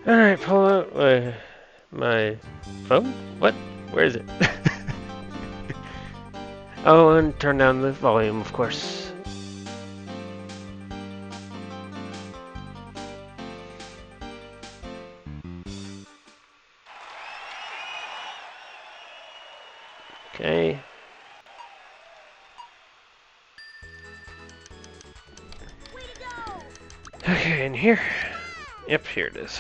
Alright, pull out my phone? What? Where is it? Oh, and turn down the volume, of course. Okay. Okay, in here? Yep, here it is.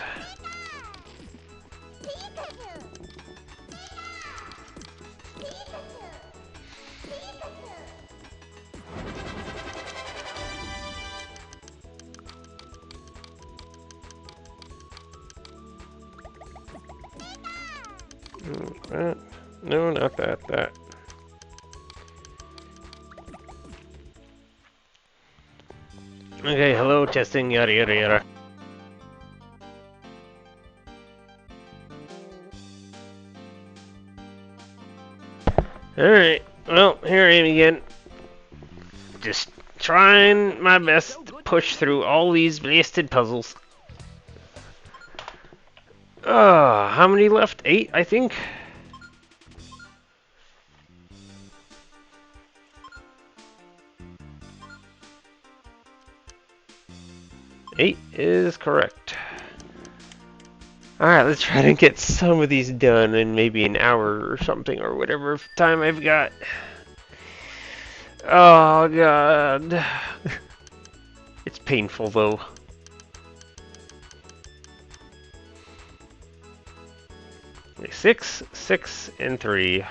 No, not that. Okay, hello, testing, yada yada yada. Alright, well, here I am again. Just trying my best to push through all these blasted puzzles. How many left? 8, I think? Eight is correct. Alright, let's try to get some of these done in maybe an hour or something, or whatever time I've got. Oh, God. It's painful, though. Okay, 6, 6, and 3.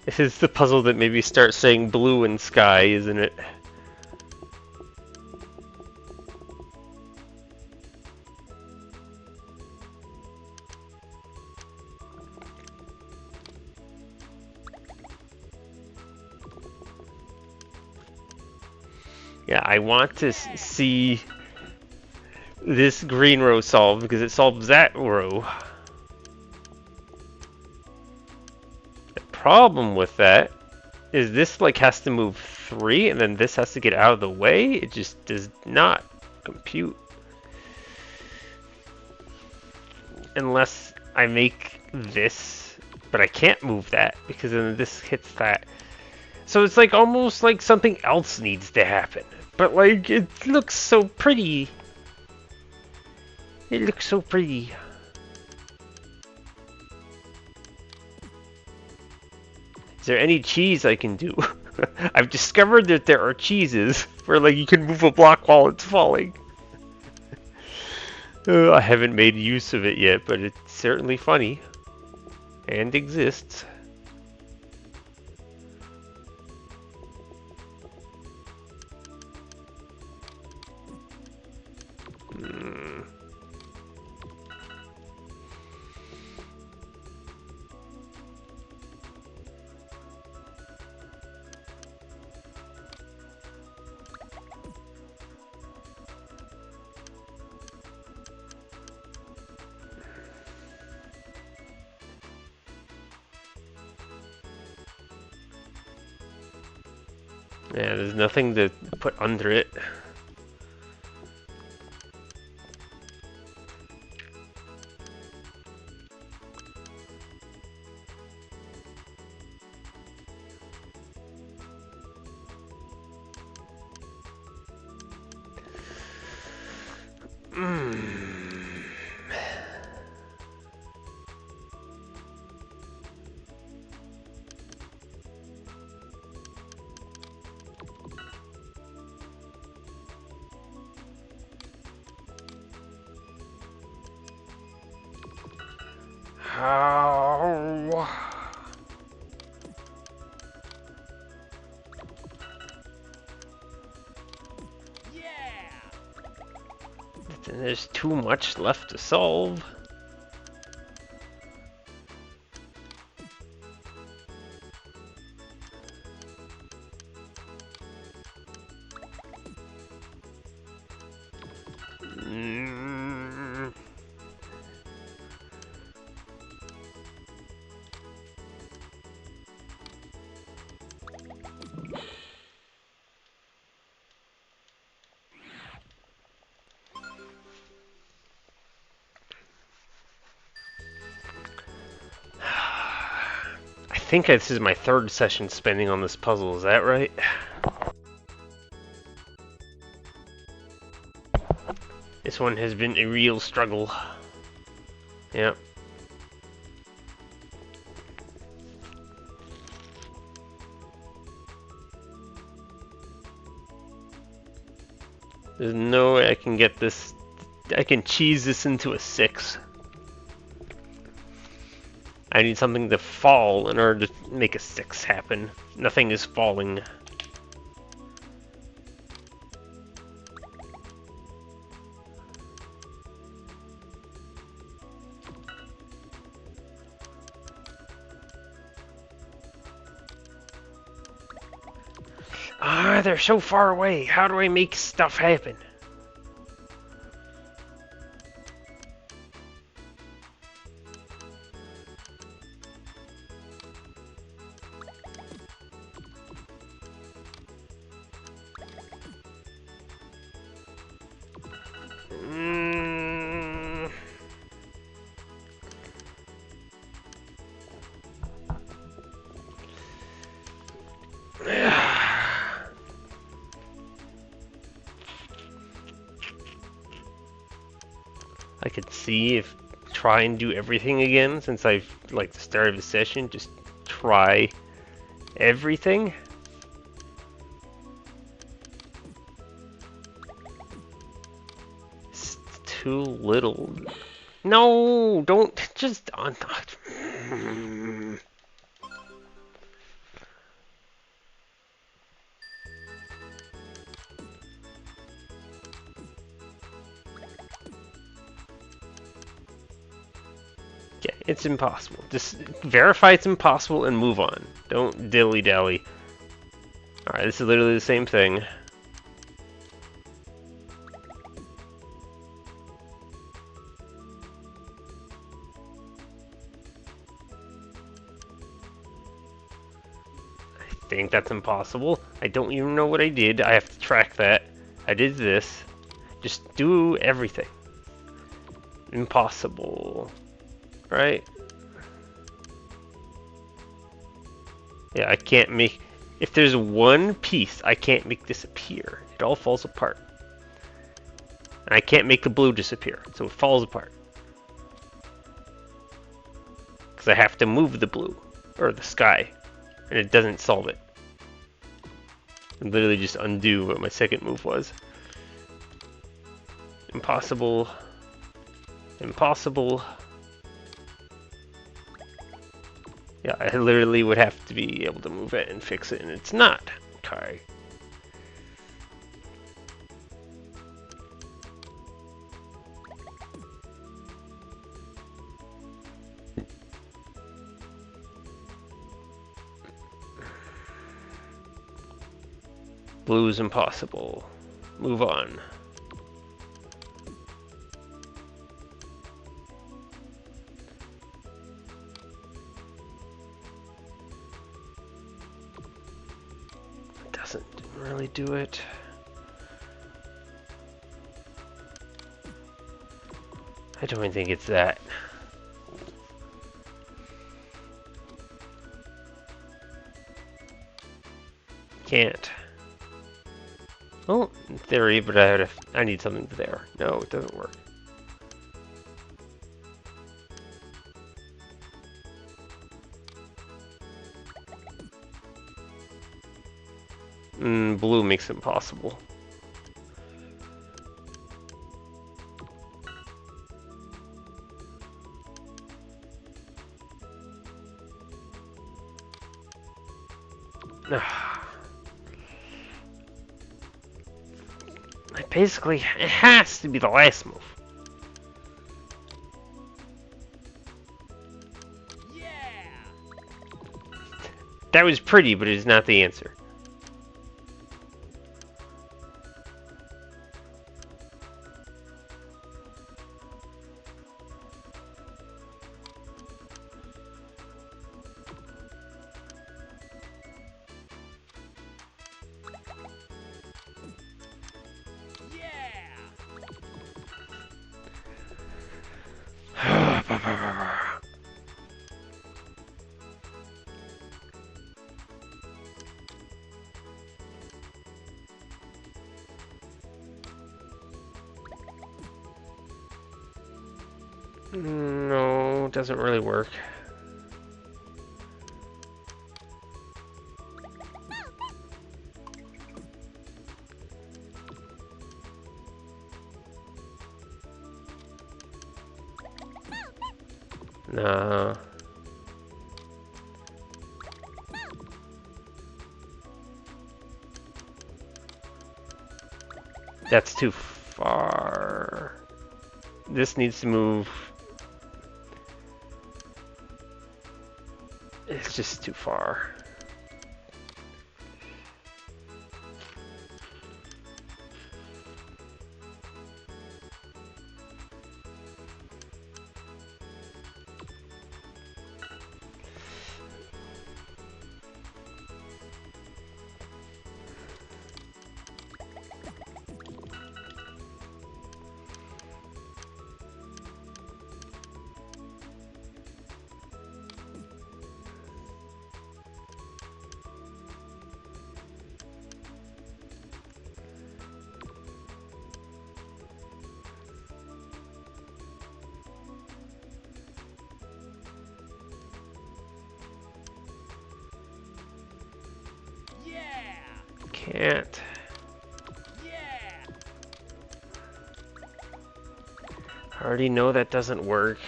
This is the puzzle that maybe starts saying blue and sky, isn't it? Yeah, I want to see this green row solved because it solves that row. The problem with that is this like has to move 3 and then this has to get out of the way. It just does not compute unless I make this, but I can't move that because then this hits that. So it's like almost like something else needs to happen. But like it looks so pretty. It looks so pretty. Is there any cheese I can do? I've discovered that there are cheeses where like you can move a block while it's falling. I haven't made use of it yet, but it's certainly funny. And exists. Yeah, there's nothing to put under it. How? There's too much left to solve. think this is my third session spending on this puzzle, is that right? This one has been a real struggle. Yep. There's no way I can get this. I can cheese this into a 6. I need something to fall in order to make a 6 happen. Nothing is falling. Ah, they're so far away. How do I make stuff happen? I could see if try and do everything again since I've like the start of the session. Just try everything. It's too little. No, don't just. Okay, it's impossible. Just verify it's impossible and move on. Don't dilly-dally. Alright, this is literally the same thing. I think that's impossible. I don't even know what I did. I have to track that. I did this. Just do everything. Impossible. Right? Yeah, I can't make... If there's one piece I can't make disappear, it all falls apart. And I can't make the blue disappear, so it falls apart. Because I have to move the blue, or the sky, and it doesn't solve it. I literally just undo what my second move was. Impossible. Impossible. Yeah, I literally would have to be able to move it and fix it, and it's not. Okay. Blue is impossible. Move on. Didn't really do it. I don't even think it's that. Can't. Well, in theory, but I need something there. No, it doesn't work. Blue makes it impossible. Basically, it has to be the last move. Yeah. That was pretty, but it is not the answer. No, it doesn't really work. Nah. That's too far. This needs to move. It's just too far. Can't. I already know that doesn't work.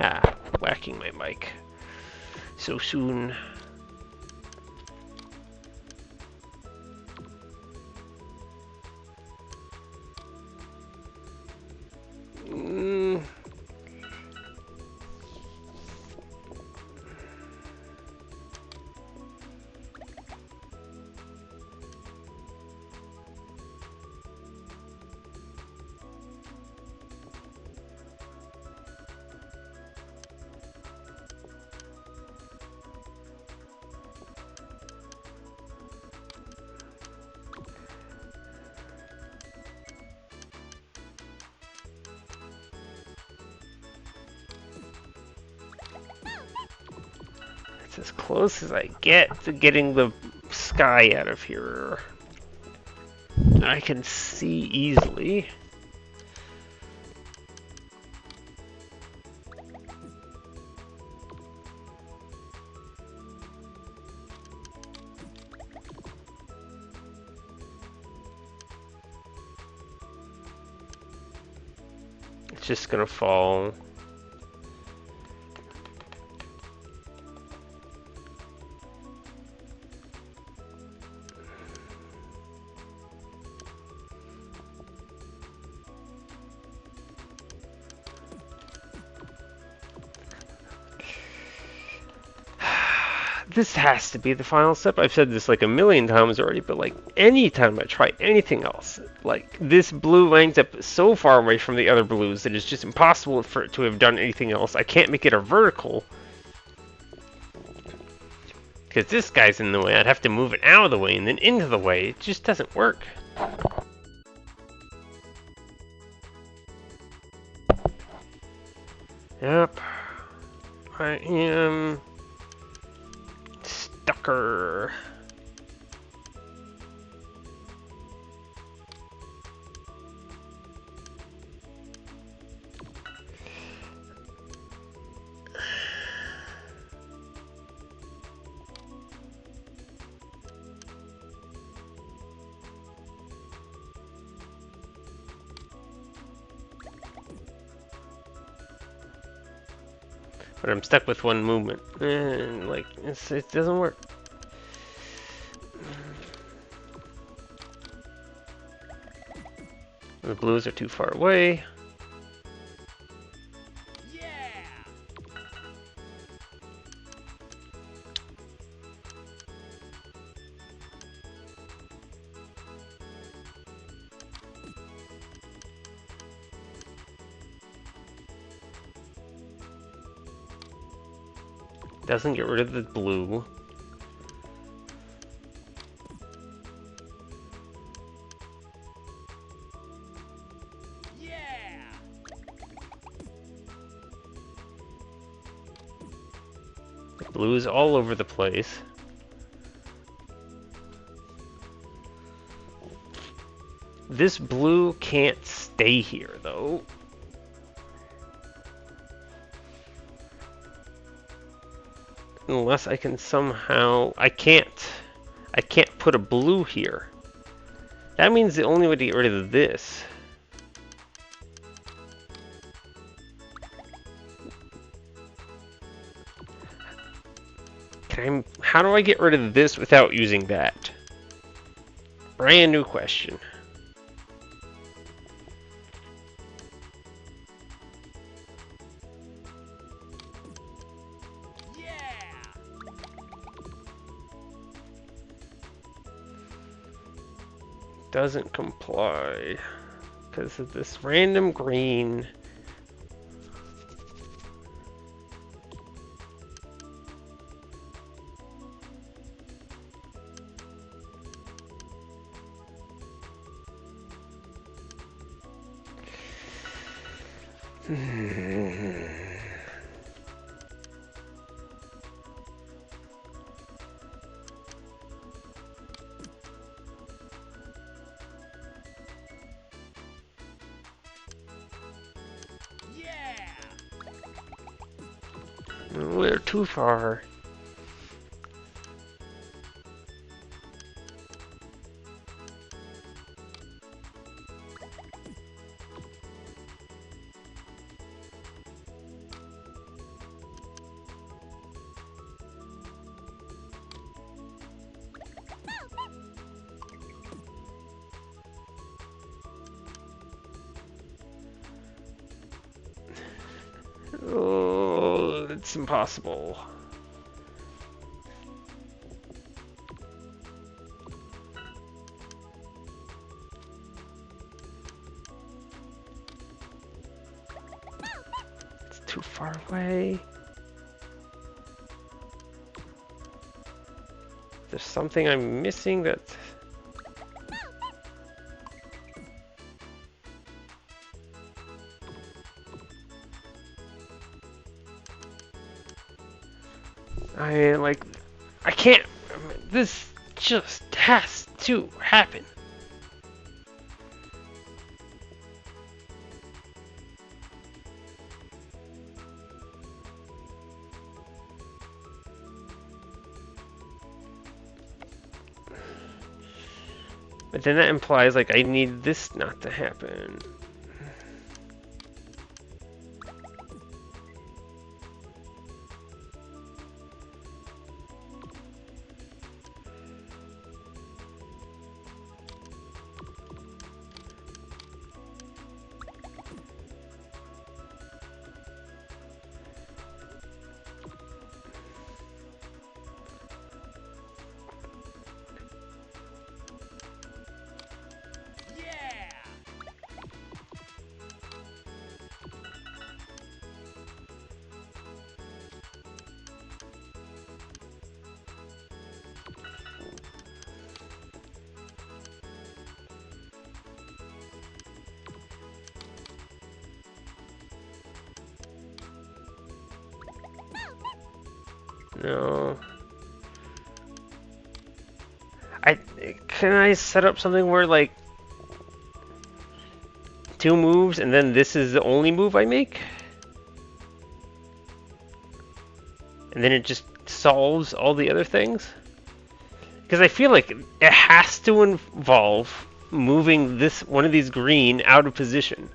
Ah, whacking my mic so soon. It's as close as I get to getting the sky out of here. I can see easily. It's just gonna fall. This has to be the final step. I've said this like a million times already, but like anytime I try anything else, like this blue lines up so far away from the other blues that it's just impossible for it to have done anything else. I can't make it a vertical because this guy's in the way. I'd have to move it out of the way and then into the way. It just doesn't work. Yep. I am stucker. But I'm stuck with one movement, and like it doesn't work. The blues are too far away. Doesn't get rid of the blue. Blue is all over the place. This blue can't stay here, though. Unless I can somehow... I can't put a blue here. That means the only way to get rid of this... How do I get rid of this without using that? Brand new question. Doesn't comply because of this random green. We're too far. Oh, it's impossible. It's too far away. There's something I'm missing that... I can't, this just has to happen. But then that implies, like, I need this not to happen. No. Can I set up something where, like, 2 moves and then this is the only move I make? And then it just solves all the other things? Because I feel like it has to involve moving this one of these green out of position.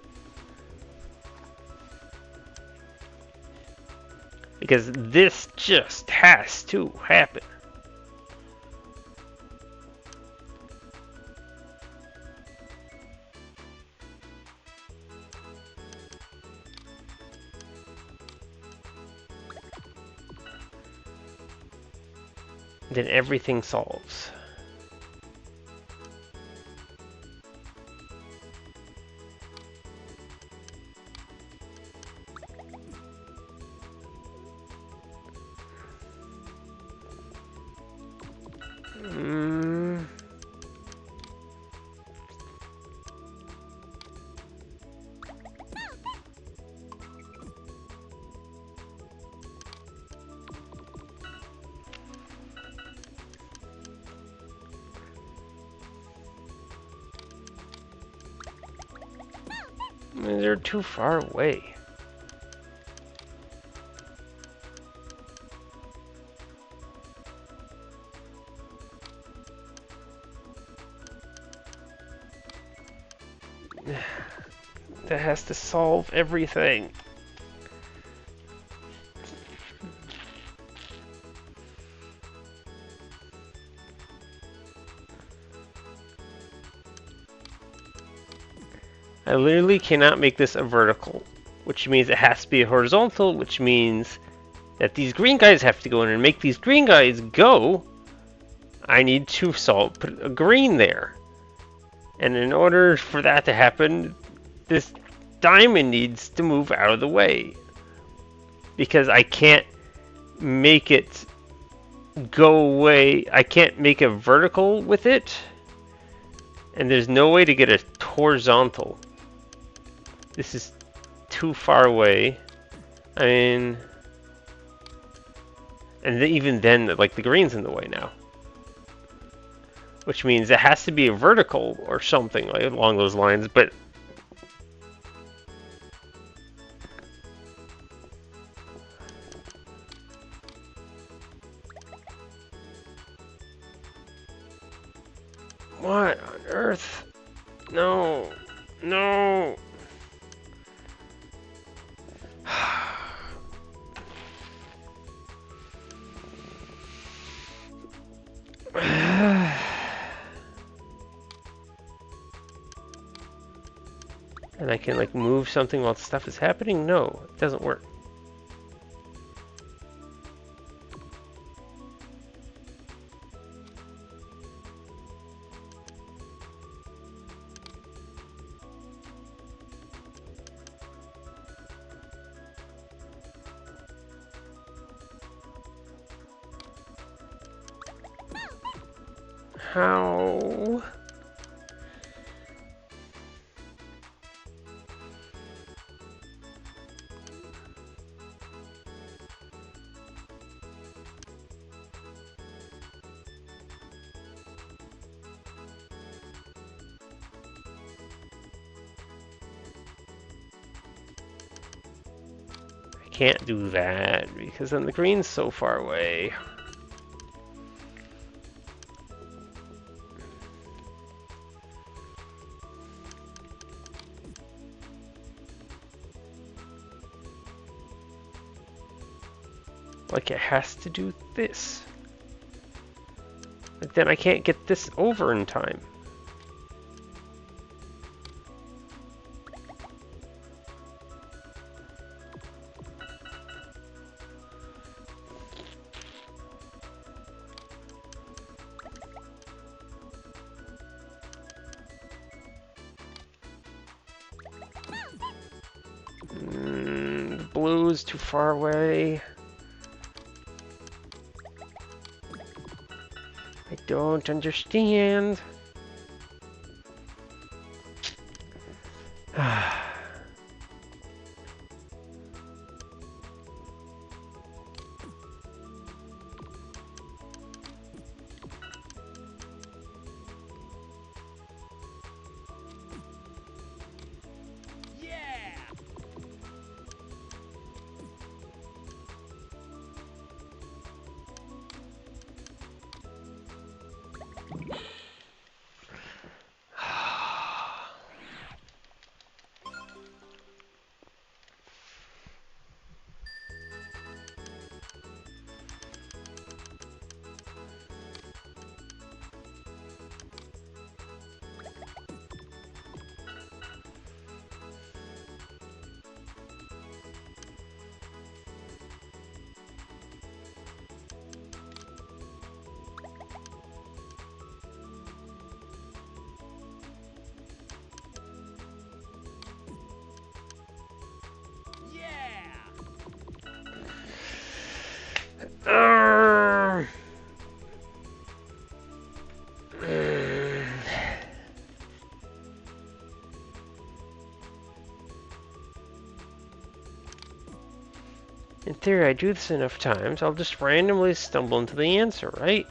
Because this just has to happen. Then everything solves. They're too far away. That has to solve everything. I literally cannot make this a vertical, which means it has to be a horizontal, which means that these green guys have to go in and make these green guys go. I need to put a green there. And in order for that to happen, this diamond needs to move out of the way. Because I can't make it go away. I can't make a vertical with it. And there's no way to get a horizontal. This is too far away. I mean... And even then, like, the green's in the way now. Which means it has to be a vertical or something like along those lines, but... What on earth? No. No. And I can like move something while stuff is happening? No, it doesn't work. How? I can't do that because then the green's so far away. Like it has to do this. Like then I can't get this over in time. The blue's too far away. I don't understand. In theory, I do this enough times, I'll just randomly stumble into the answer, right?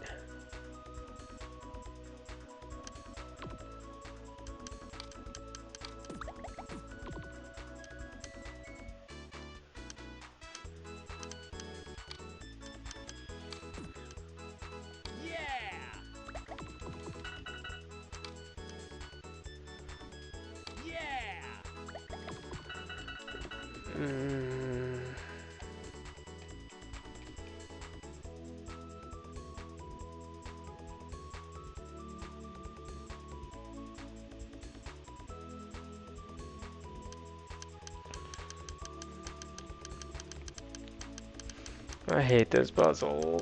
I hate this puzzle.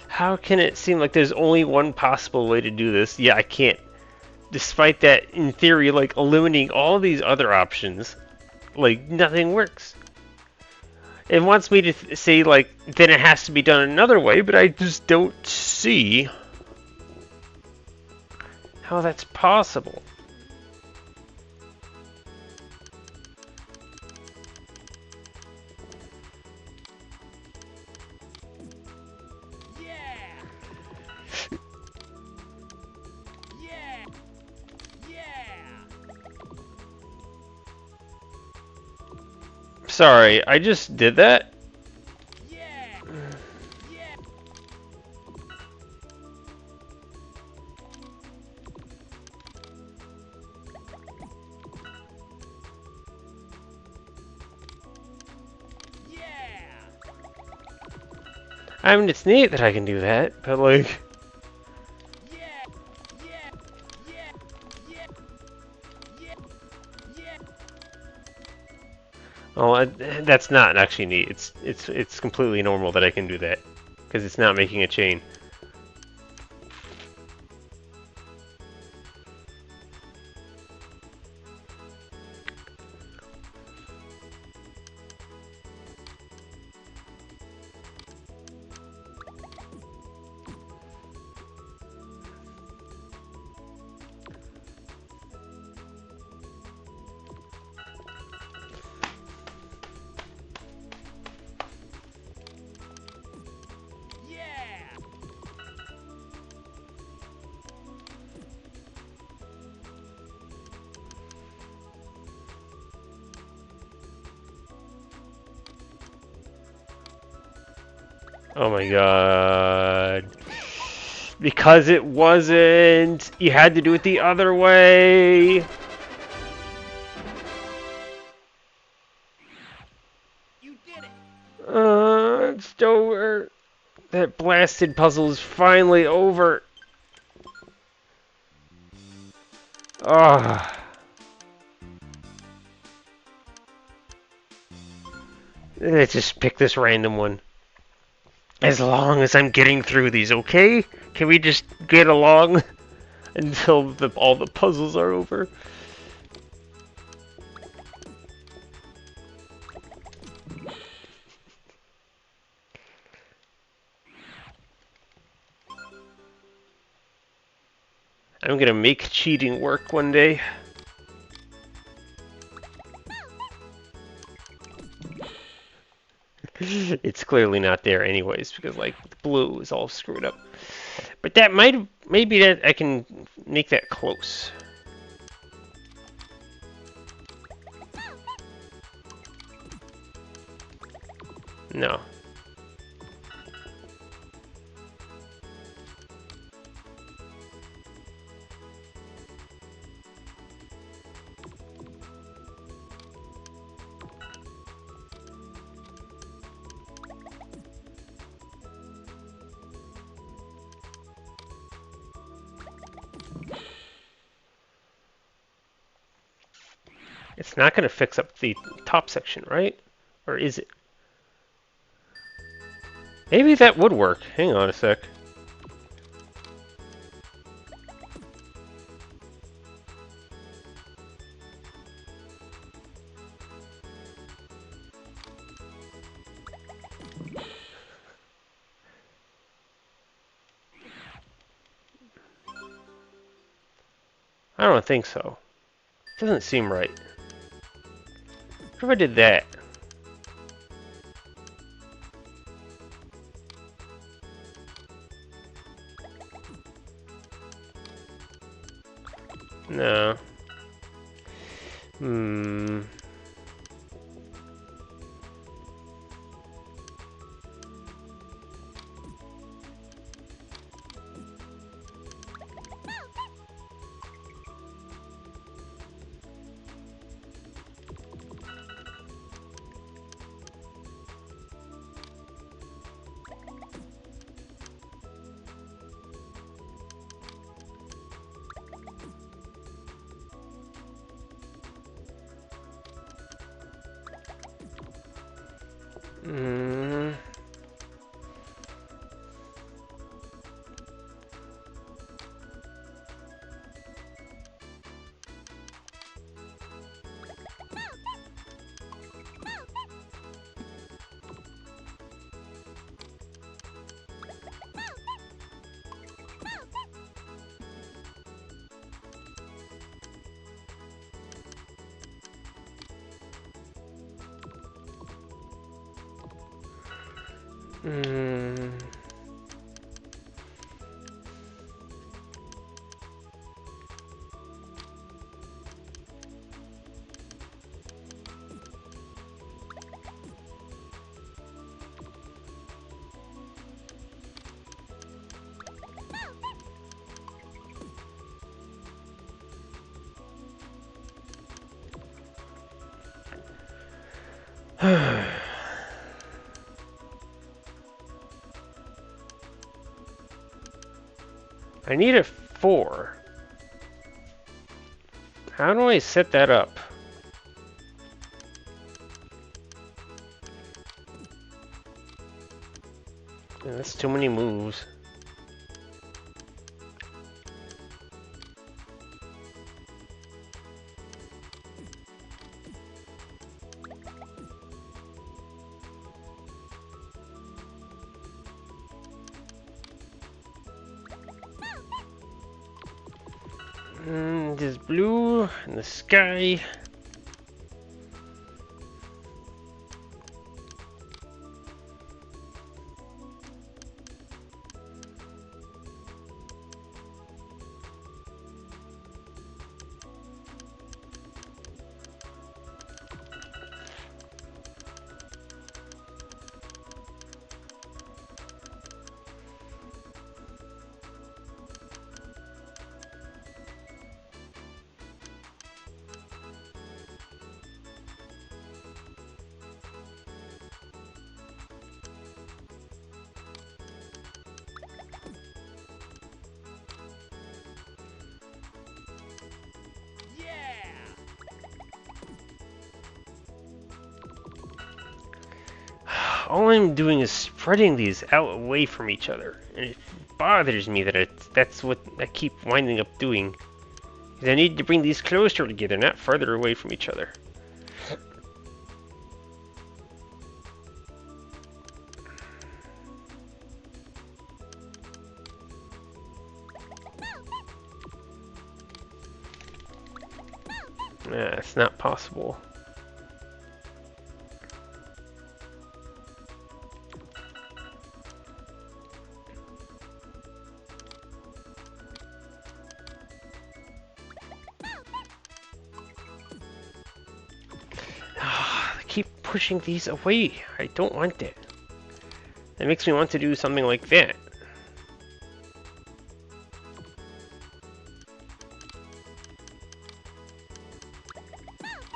How can it seem like there's only one possible way to do this? Yeah, I can't. Despite that, in theory, like, eliminating all these other options, like, nothing works. It wants me to say, like, then it has to be done another way, but I just don't see how that's possible. Sorry, I just did that? I mean, it's neat that I can do that, but like... Well, that's not actually neat. It's completely normal that I can do that, because it's not making a chain. Oh my god. Because it wasn't! You had to do it the other way! You did it! It's over. That blasted puzzle is finally over. Ah. Let's just pick this random one. As long as I'm getting through these, okay? Can we just get along until all the puzzles are over? I'm gonna make cheating work one day. It's clearly not there anyways, because like blue is all screwed up. But that maybe that I can make that close. No. It's not going to fix up the top section, right? Or is it? Maybe that would work. Hang on a sec. I don't think so. Doesn't seem right. What if I did that? No. Hmm. Mm. Mm. I need a 4. How do I set that up? Yeah, that's too many moves. There's blue in the sky. Yeah! All I'm doing is spreading these out away from each other, and it bothers me that that's what I keep winding up doing. 'Cause I need to bring these closer together, not further away from each other. It's not possible. I keep pushing these away. I don't want it. That makes me want to do something like that.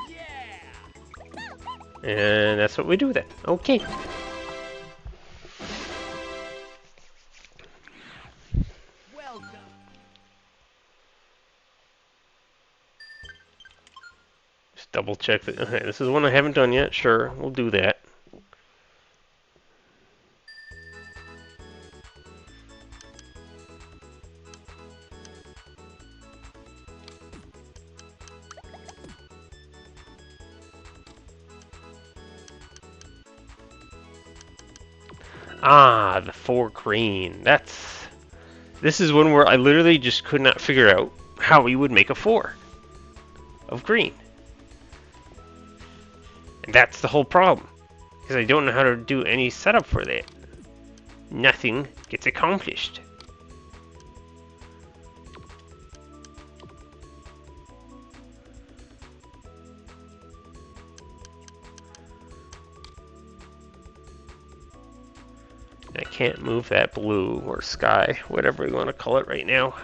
Yeah! And that's what we do then. Okay. Welcome. Just double check that. Okay, this is one I haven't done yet. Sure, we'll do that. Ah, the 4 green. This is one where I literally just could not figure out how we would make a 4 of green. And that's the whole problem. Because I don't know how to do any setup for that. Nothing gets accomplished. I can't move that blue or sky, whatever you want to call it right now.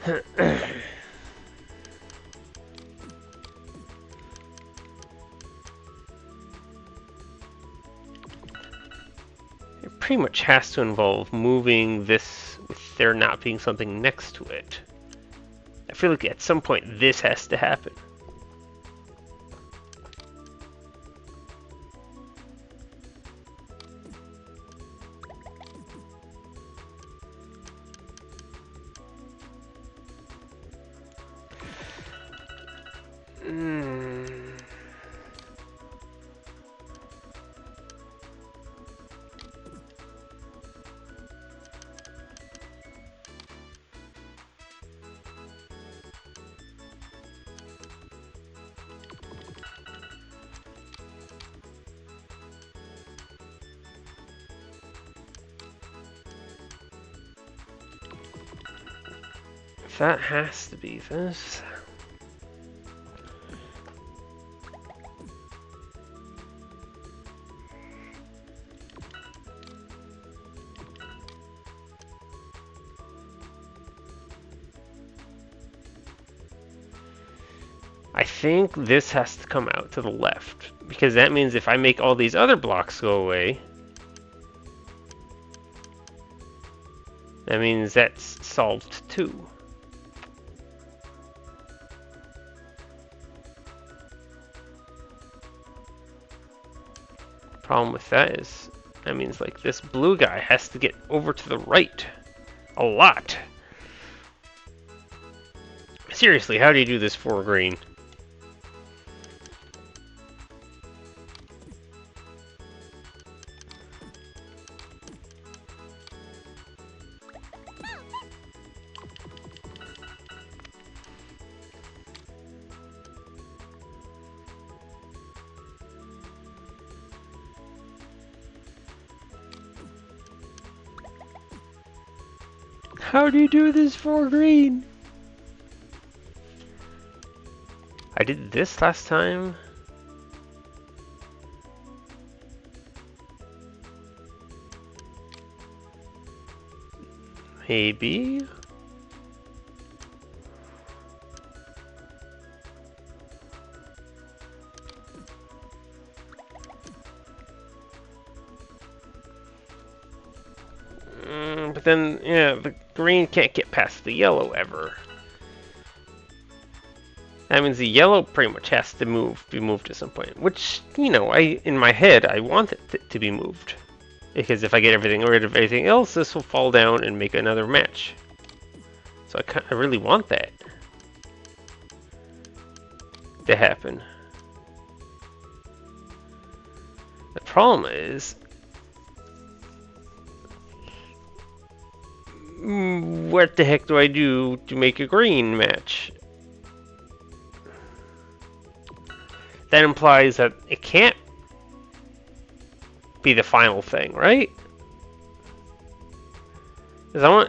It pretty much has to involve moving this with there not being something next to it. I feel like at some point this has to happen. That has to be this. I think this has to come out to the left, because that means if I make all these other blocks go away, that means that's solved too. Problem with that is, that means like this blue guy has to get over to the right a lot. Seriously, how do you do this for green? How do you do this for green? I did this last time. Maybe. But then, yeah, the green can't get past the yellow ever. That means the yellow pretty much has to be moved at some point. Which, you know, in my head, I want it to be moved. Because if I get rid of everything else, this will fall down and make another match. So I really want that to happen. The problem is, what the heck do I do to make a green match? That implies that it can't be the final thing, right? Because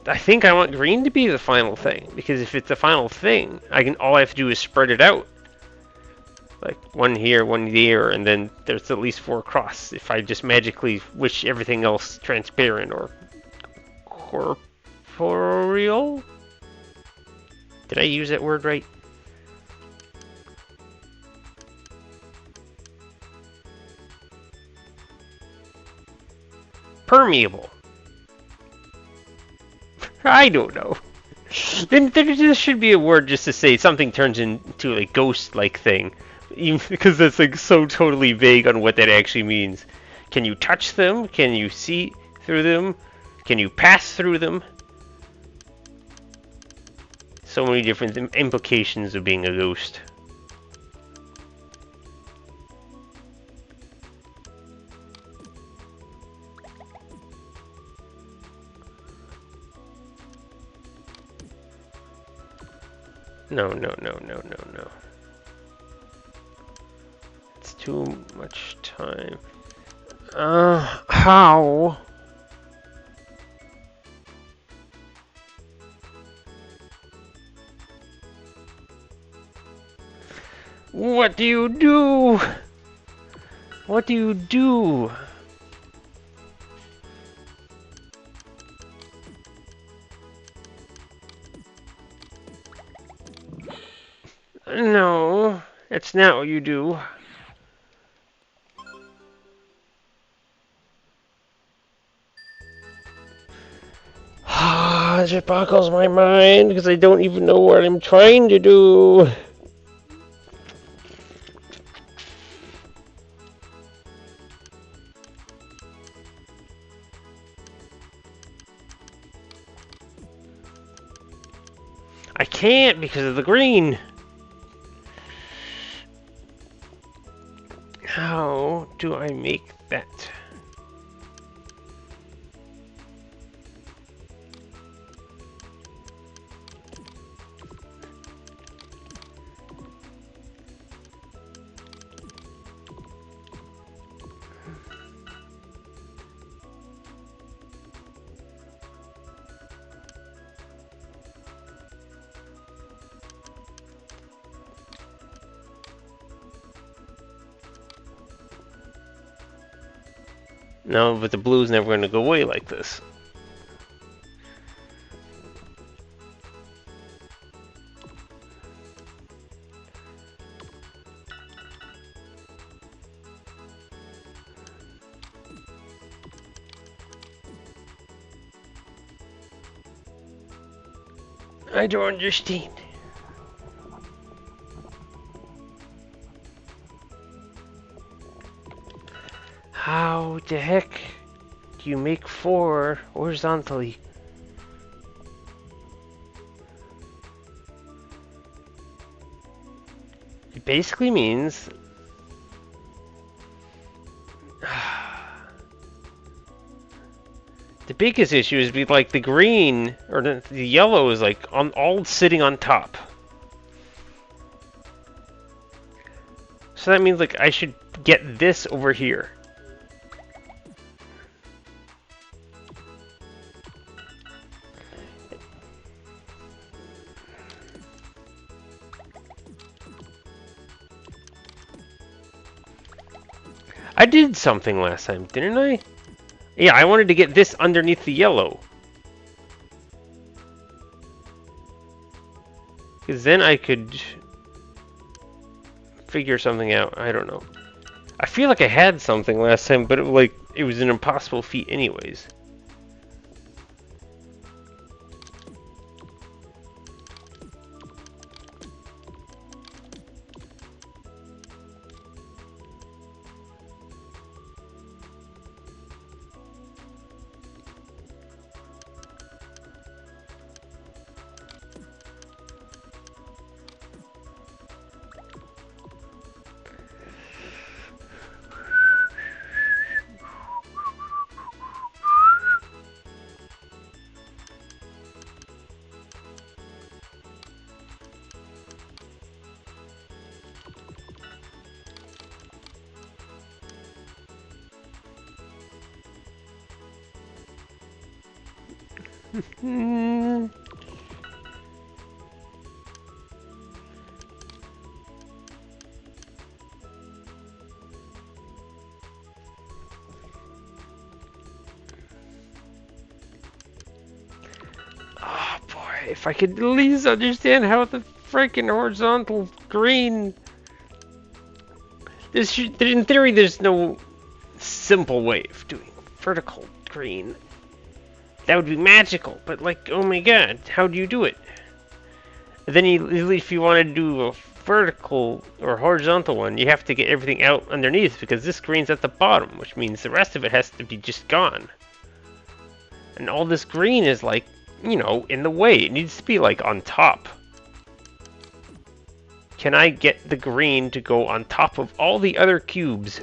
I think I want green to be the final thing, because if it's the final thing, all I have to do is spread it out. Like one here, one there, and then there's at least 4 across. If I just magically wish everything else transparent or corporeal? Did I use that word right? Permeable. I don't know. Then there should be a word just to say something turns into a ghost-like thing. Even because that's like so totally vague on what that actually means. Can you touch them? Can you see through them? Can you pass through them? So many different implications of being a ghost. No. It's too much time. How? What do you do? What do you do? No, that's not what you do. It just boggles my mind because I don't even know what I'm trying to do. I can't because of the green. How do I make that? No, but the blue's never going to go away like this. I don't understand. How the heck do you make 4 horizontally? It basically means the biggest issue is be like the green or the yellow is like all sitting on top. So that means like I should get this over here. I did something last time, didn't I? Yeah, I wanted to get this underneath the yellow. Because then I could figure something out. I don't know. I feel like I had something last time, but it was an impossible feat anyways. Oh boy, if I could at least understand how the freaking horizontal green. In theory, there's no simple way of doing vertical green. That would be magical, but like, oh my god, how do you do it? Then if you want to do a vertical or horizontal one, you have to get everything out underneath because this green's at the bottom, which means the rest of it has to be just gone. And all this green is like, you know, in the way. It needs to be like on top. Can I get the green to go on top of all the other cubes?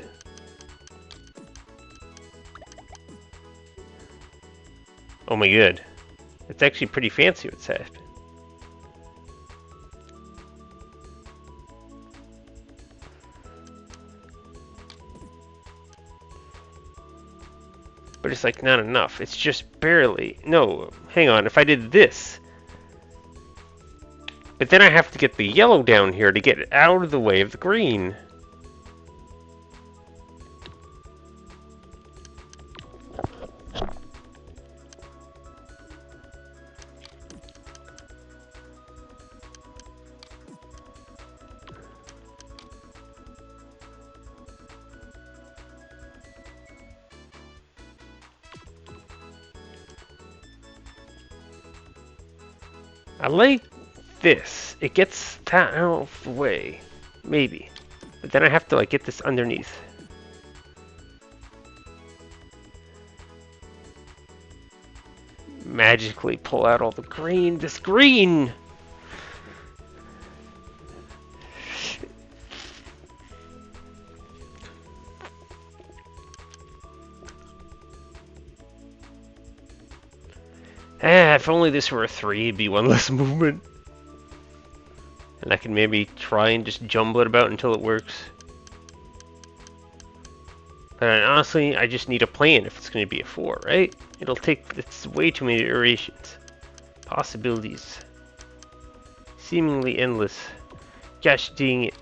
Oh my god. It's actually pretty fancy what's happening. But it's like not enough. It's just barely. No, hang on. If I did this. But then I have to get the yellow down here to get it out of the way of the green. I like this. It gets that out of the way. Maybe. But then I have to like get this underneath. Magically pull out all the green. This green! If only this were a 3, it'd be one less movement. And I can maybe try and just jumble it about until it works. But honestly, I just need a plan if it's going to be a 4, right? It's way too many iterations. Possibilities. Seemingly endless. Gosh dang it.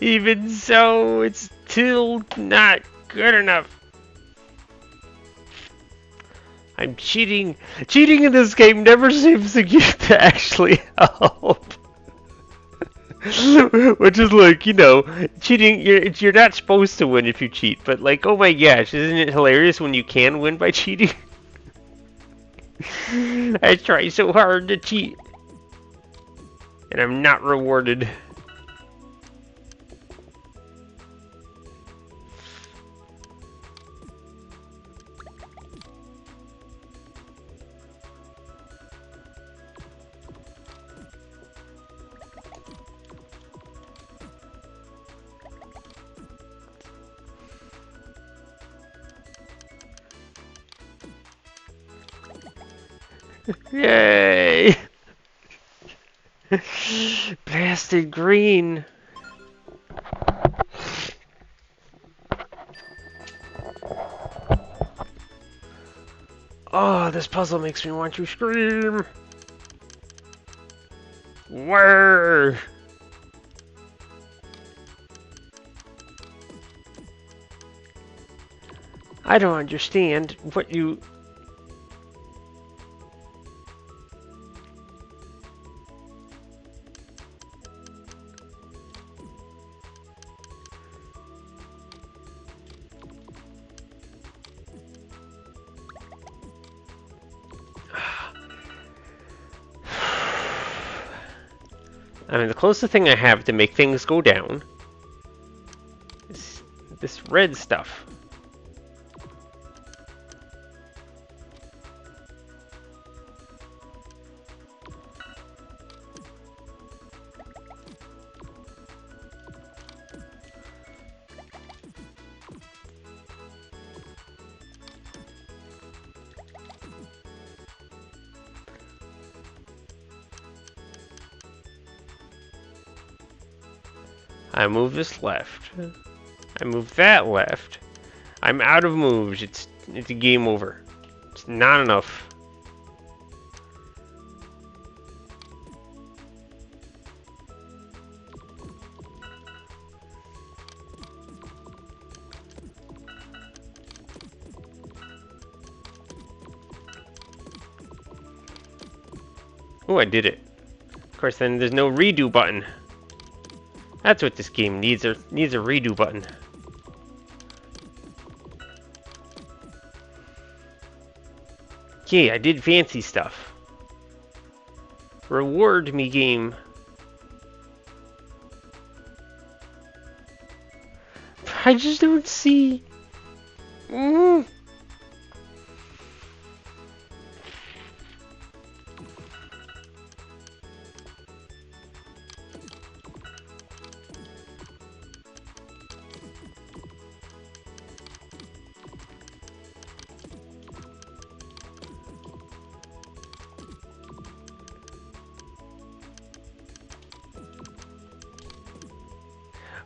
Even so, it's still not good enough. I'm cheating. Cheating in this game never seems to actually help. Which is like, you know, cheating, you're not supposed to win if you cheat, but like, oh my gosh, isn't it hilarious when you can win by cheating? I try so hard to cheat, and I'm not rewarded. Yay! Blasted green. Oh, this puzzle makes me want to scream. Where? I don't understand what you... I mean, the closest thing I have to make things go down is this red stuff. I move this left. I move that left. I'm out of moves. It's a game over. It's not enough. Oh, I did it. Of course, then there's no redo button. That's what this game needs. Needs a redo button. Okay, I did fancy stuff. Reward me, game. I just don't see.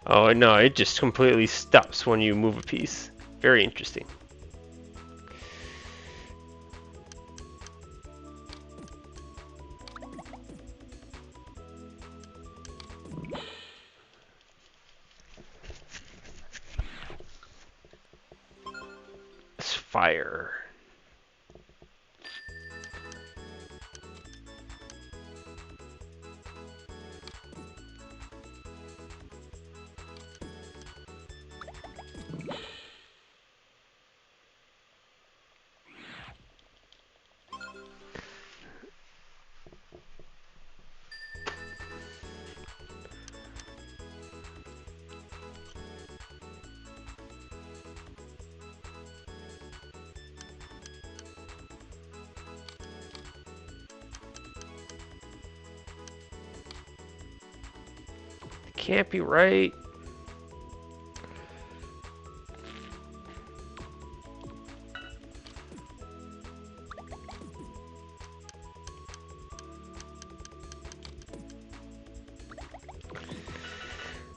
Oh no, it just completely stops when you move a piece. Very interesting. It's fire. can't be right.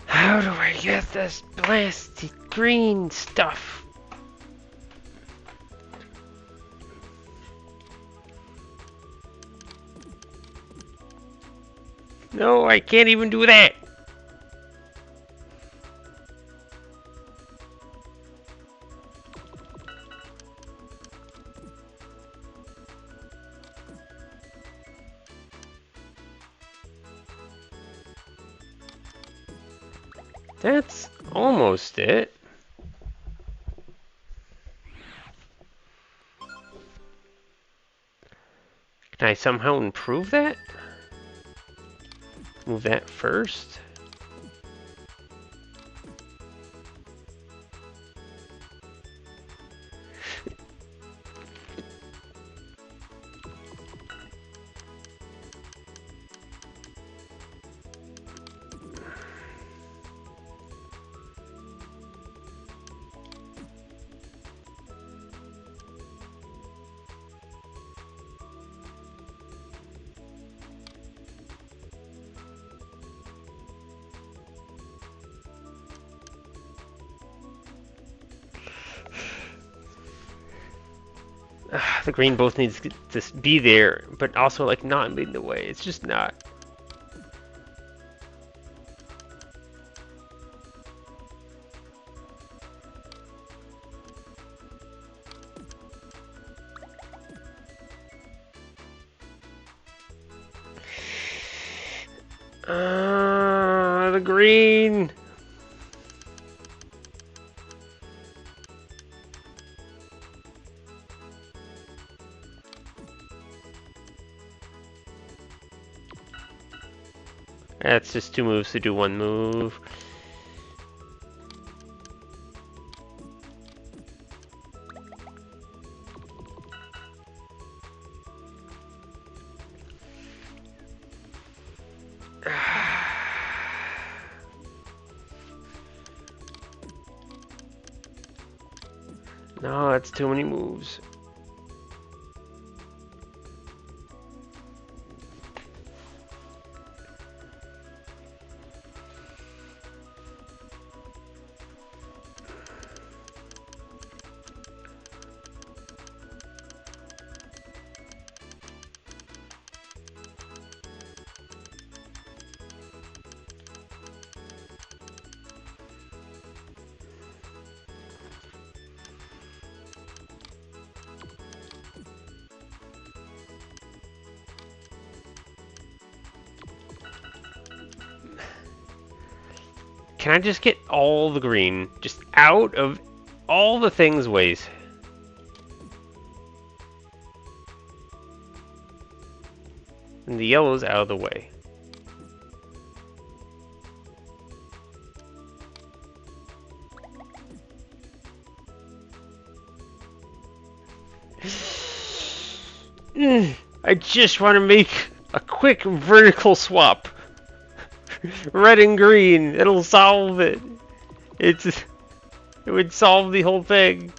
How do I get this blasted green stuff? No, I can't even do that. That's almost it. Can I somehow improve that? Move that first. The green both needs to be there, but also like not in the way. It's just not. The green. That's just 2 moves to do 1 move. No, that's too many moves. Can I just get all the green just out of all the things ways? And the yellow's out of the way. I just want to make a quick vertical swap. Red and green, it'll solve it. It would solve the whole thing.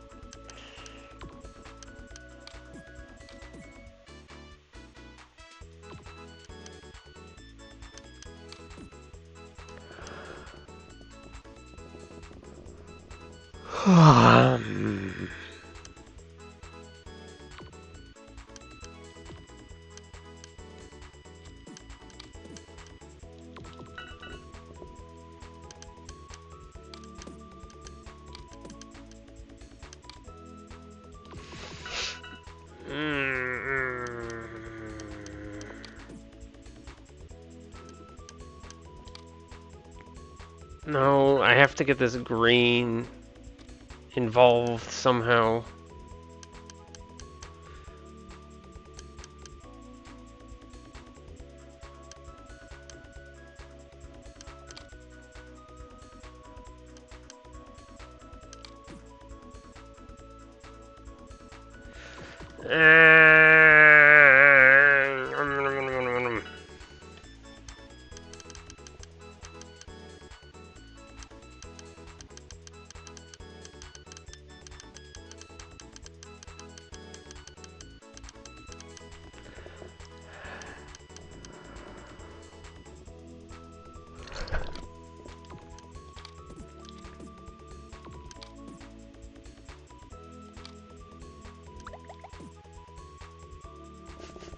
No, I have to get this green involved somehow.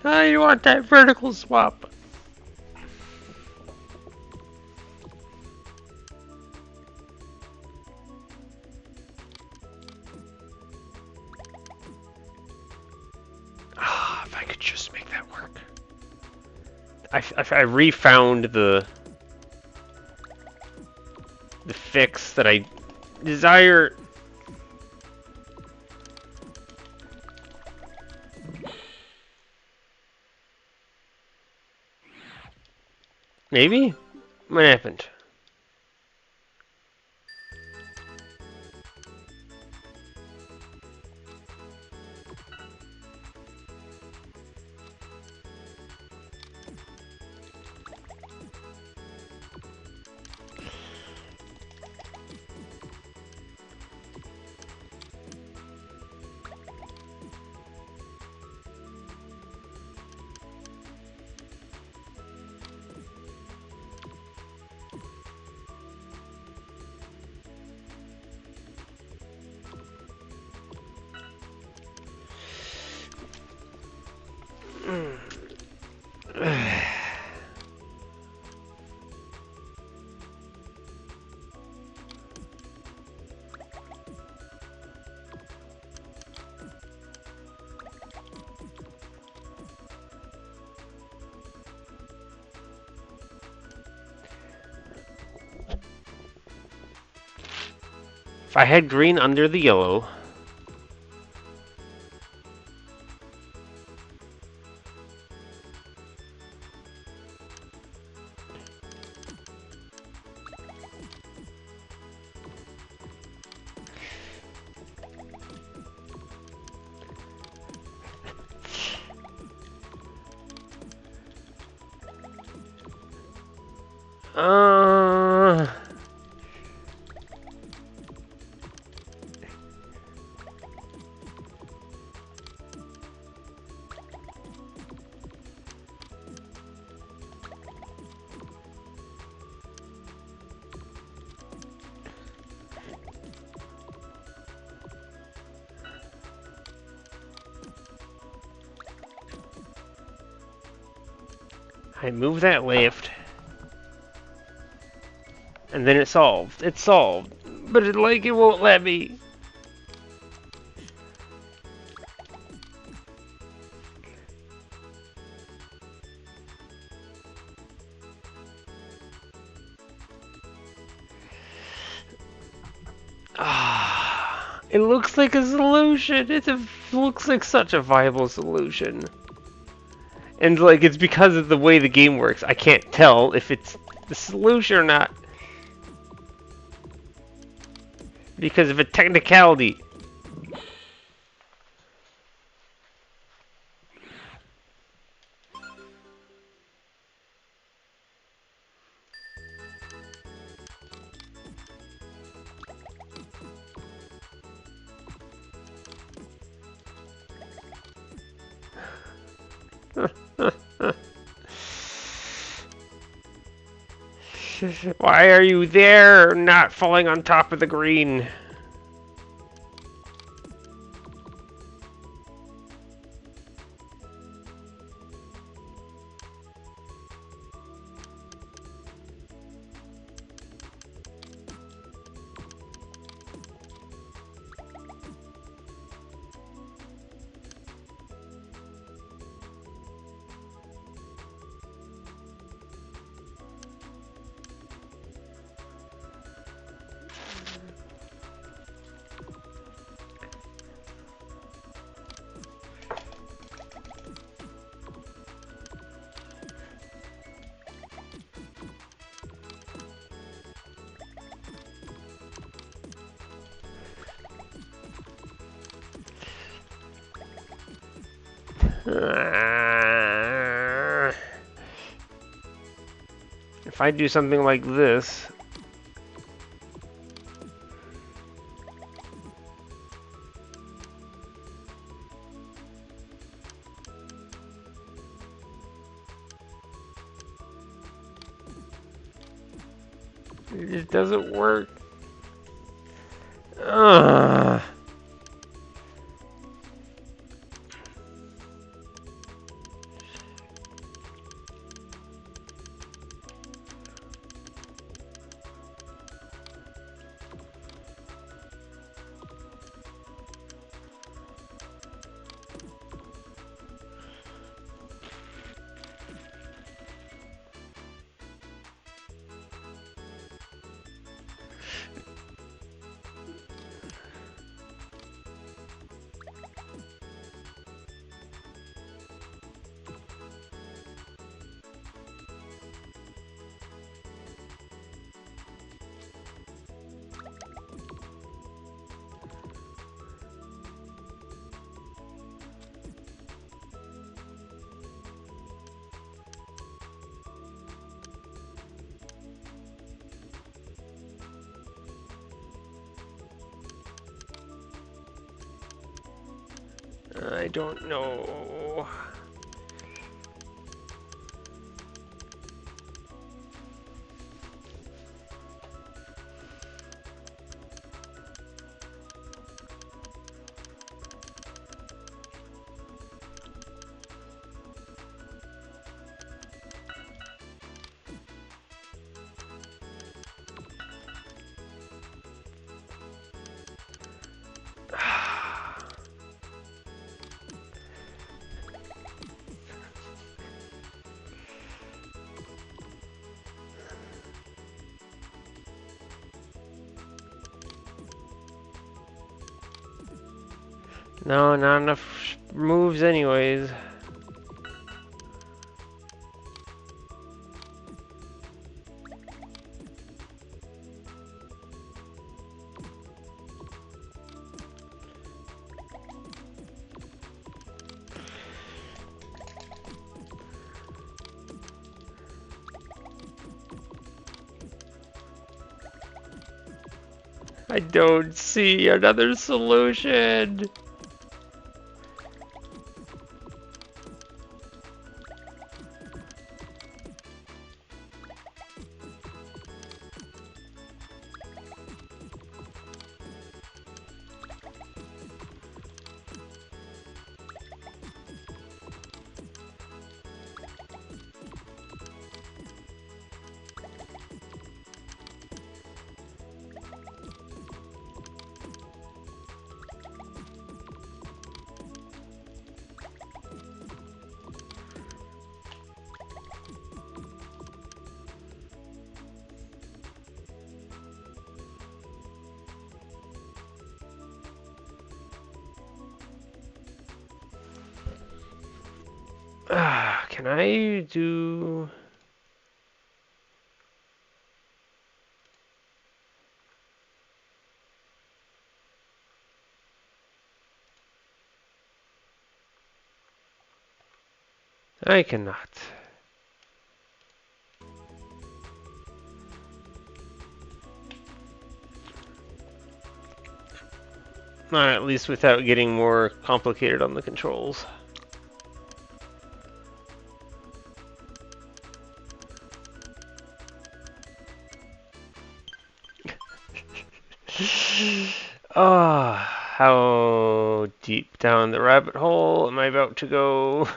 I want that vertical swap. Ah, if I could just make that work. I refound the fix that I desire. Maybe? What happened? If I had green under the yellow. Uh... I move that left. And then it's solved. It's solved. But it won't let me. Ah, it looks like a solution. It looks like such a viable solution. And like it's because of the way the game works. I can't tell if it's the solution or not. Because of a technicality. Why are you there, not falling on top of the green? If I do something like this, it just doesn't work. Ugh. I don't know. No, not enough moves anyways. I don't see another solution. Can I do... I cannot. At least without getting more complicated on the controls. How deep down the rabbit hole am I about to go?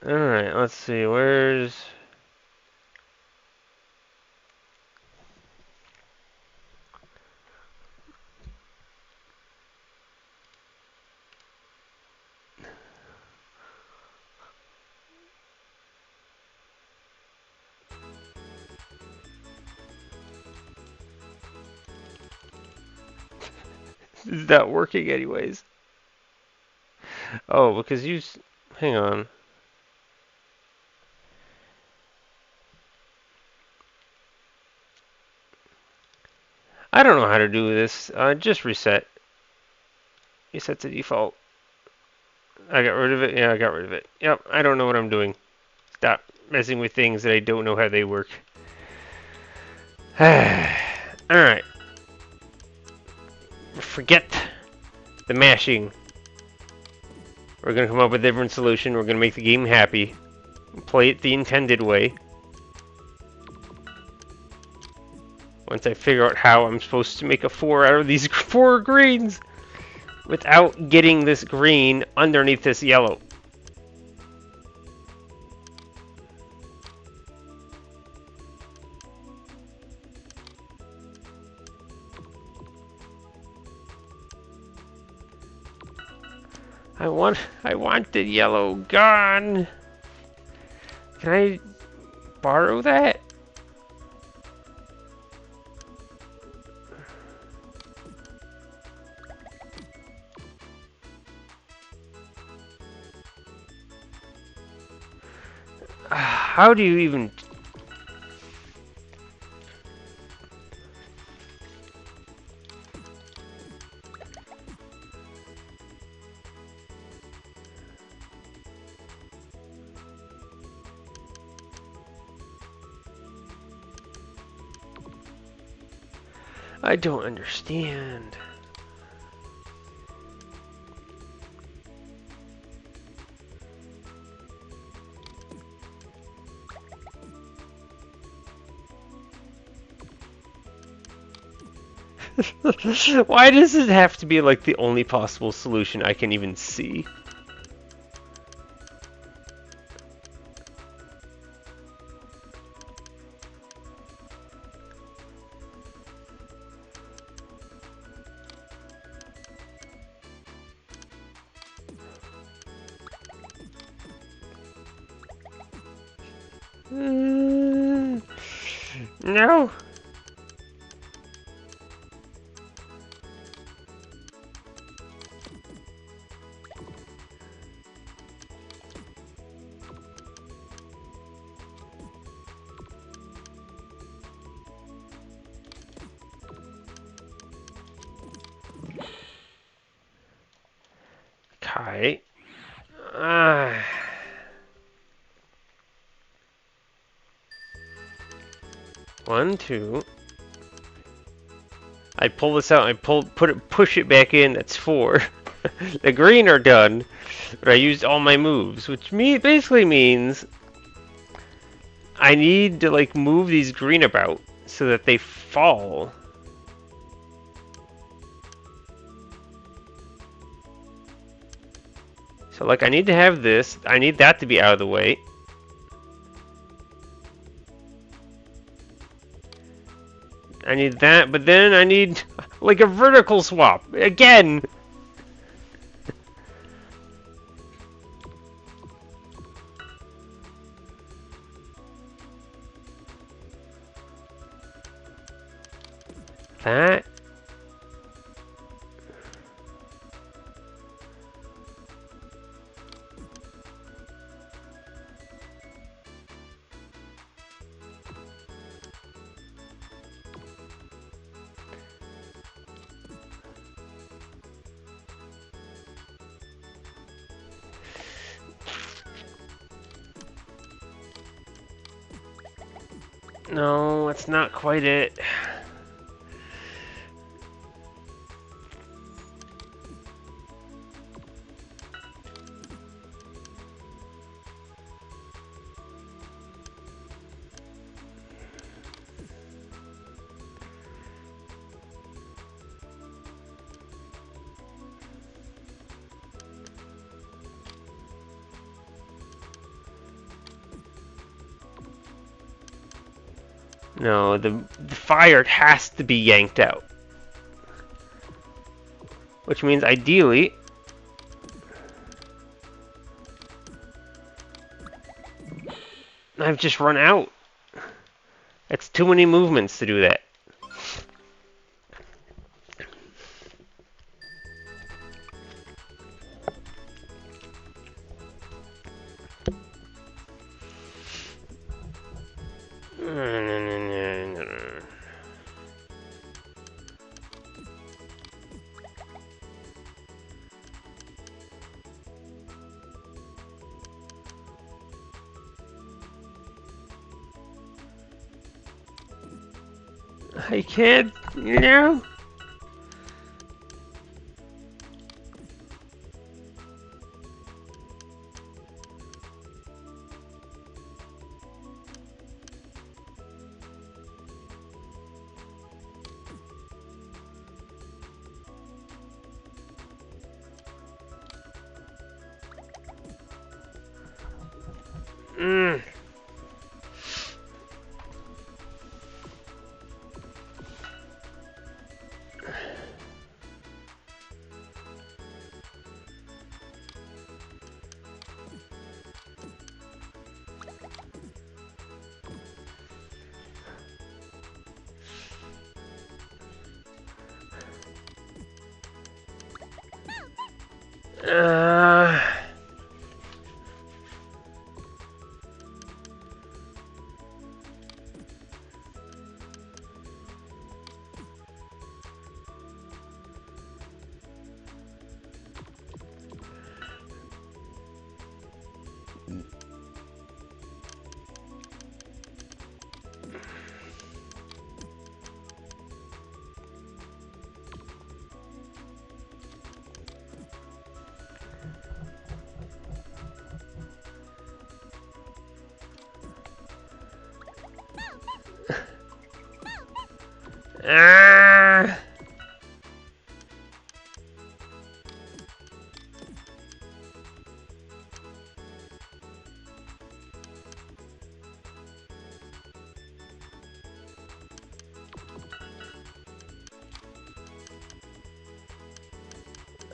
Alright, let's see, where's... Is that working anyways? Oh, because you... Hang on. I don't know how to do this. Just reset. Reset to default. I got rid of it? Yeah, I got rid of it. Yep, I don't know what I'm doing. Stop messing with things that I don't know how they work. Alright. Forget the mashing. We're going to come up with a different solution. We're going to make the game happy. Play it the intended way. Once I figure out how I'm supposed to make a 4 out of these 4 greens without getting this green underneath this yellow. I want the yellow gone. Can I borrow that? How do you even... I don't understand. Why does it have to be like the only possible solution I can even see? No. Okay. One, two. I pull this out. Push it back in. That's 4. The green are done, but I used all my moves, which basically means I need to like move these green about so that they fall. So like I need to have this. I need that to be out of the way. I need that, but then I need like a vertical swap again. That. No, that's not quite it. No, the fire has to be yanked out. Which means ideally I've just run out. That's too many movements to do that. I can't, you know?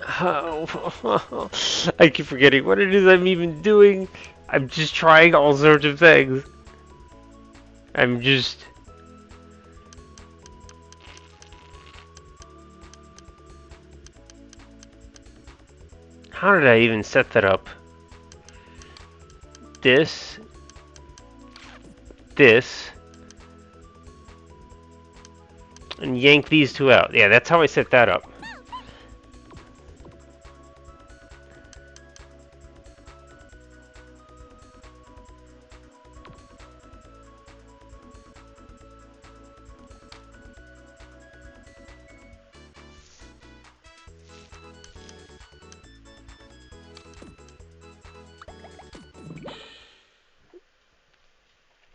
Oh, I keep forgetting what it is I'm even doing. I'm just trying all sorts of things. I'm just... How did I even set that up? This. This. And yank these two out. Yeah, that's how I set that up.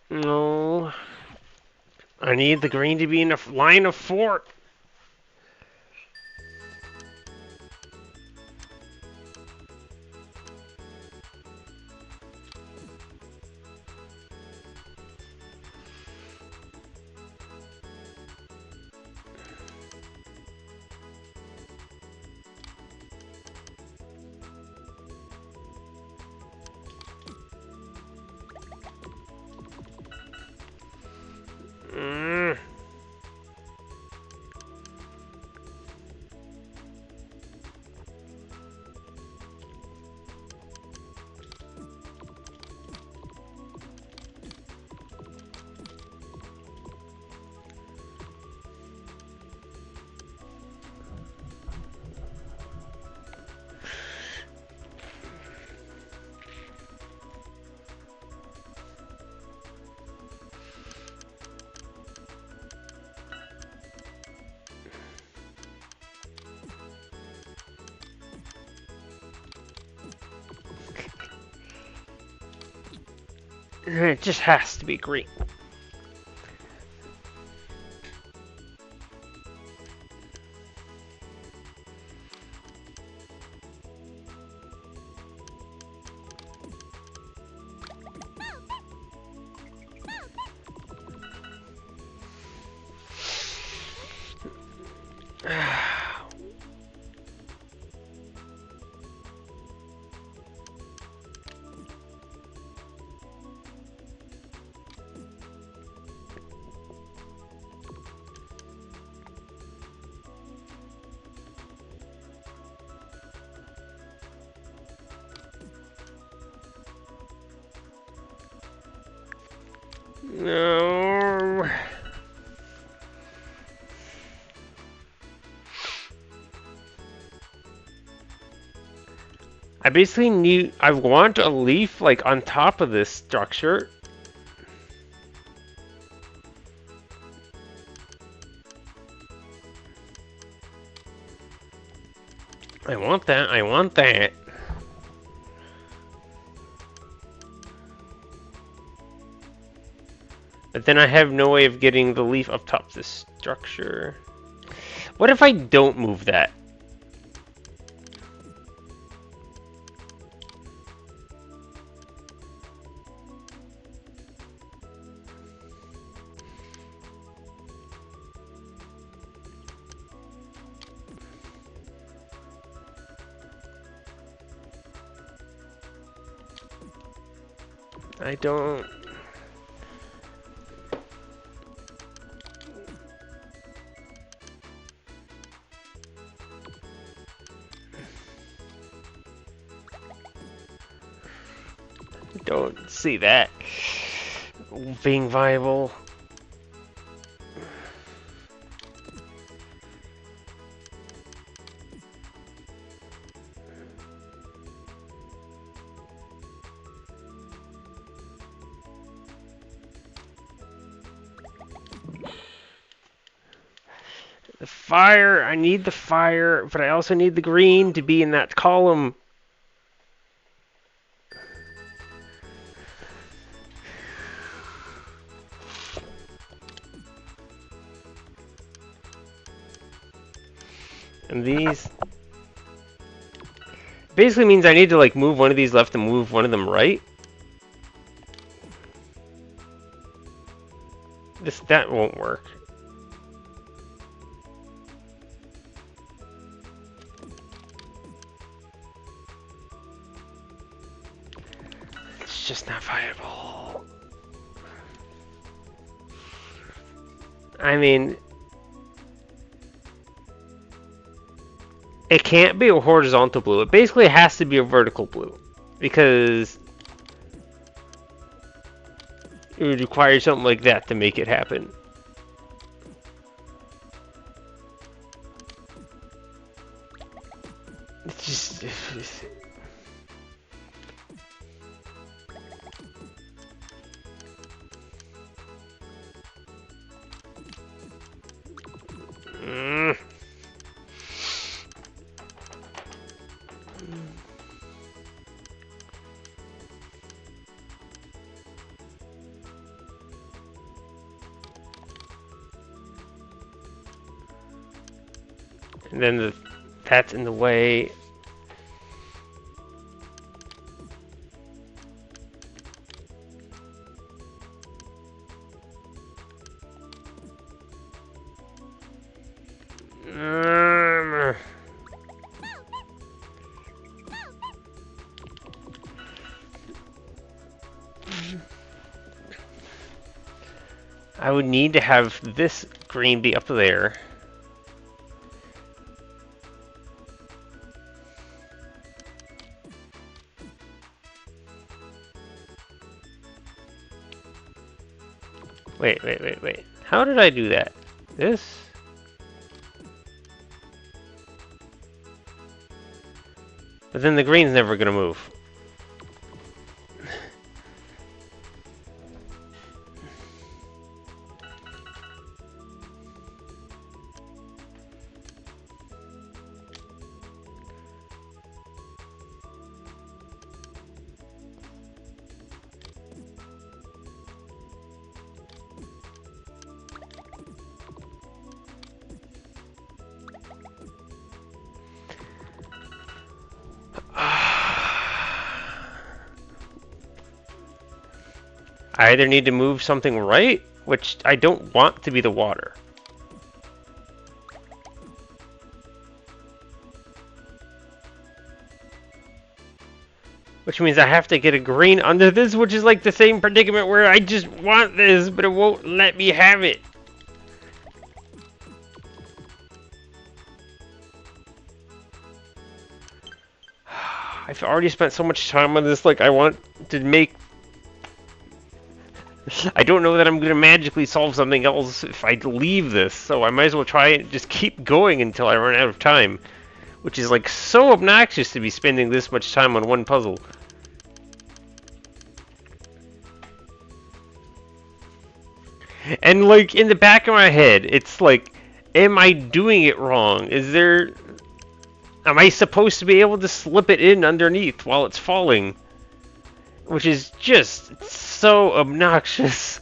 No. I need the green to be in a line of 4. Mm. It just has to be green. No. I basically need... I want a leaf, like, on top of this structure. I want that, I want that. But then I have no way of getting the leaf up top this structure. What if I don't move that? I don't... Don't see that being viable. The fire, I need the fire, but I also need the green to be in that column. And these basically means I need to like move one of these left and move one of them right. That won't work. just not viable. I mean, it can't be a horizontal blue. It basically has to be a vertical blue, because it would require something like that to make it happen. It's just... Mm. And then that's in the way. I would need to have this green be up there. Wait. How did I do that? This? But then the green's never gonna move. I either need to move something right, which I don't want to be the water. Which means I have to get a green under this, which is like the same predicament where I just want this, but it won't let me have it. I've already spent so much time on this, like I want to make... I don't know that I'm going to magically solve something else if I leave this, so I might as well try and just keep going until I run out of time. Which is like so obnoxious to be spending this much time on one puzzle. And like in the back of my head, it's like, am I doing it wrong? Am I supposed to be able to slip it in underneath while it's falling? Which is just so obnoxious.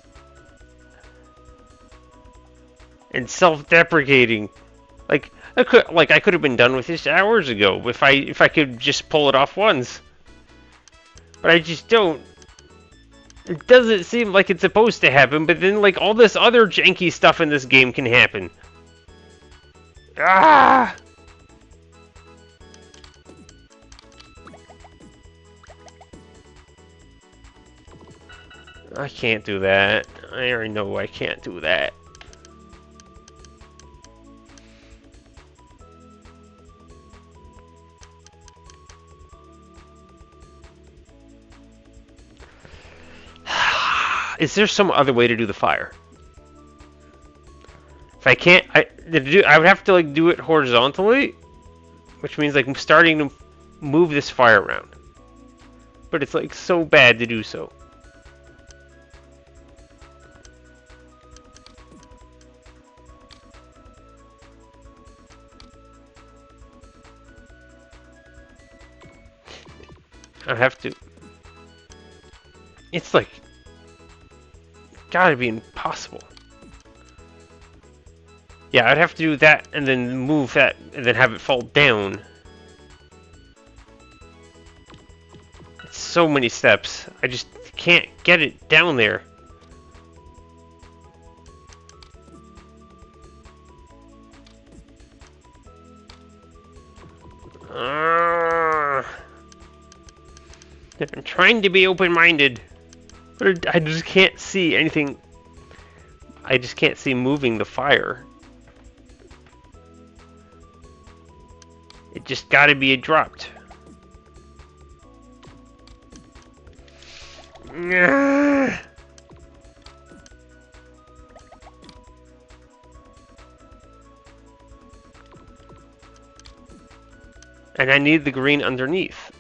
And self-deprecating. Like I could have been done with this hours ago if I could just pull it off once. But I just don't. It doesn't seem like it's supposed to happen, but then like all this other janky stuff in this game can happen. Ah! I can't do that. I already know I can't do that. Is there some other way to do the fire? If I can't, I would have to like do it horizontally, which means like I'm starting to move this fire around. But it's like so bad to do so. I have to. It's like gotta be impossible. Yeah, I'd have to do that and then move that and then have it fall down. It's so many steps. I just can't get it down there. I'm trying to be open-minded, but I just can't see anything. I just can't see moving the fire. It just gotta be dropped. And I need the green underneath.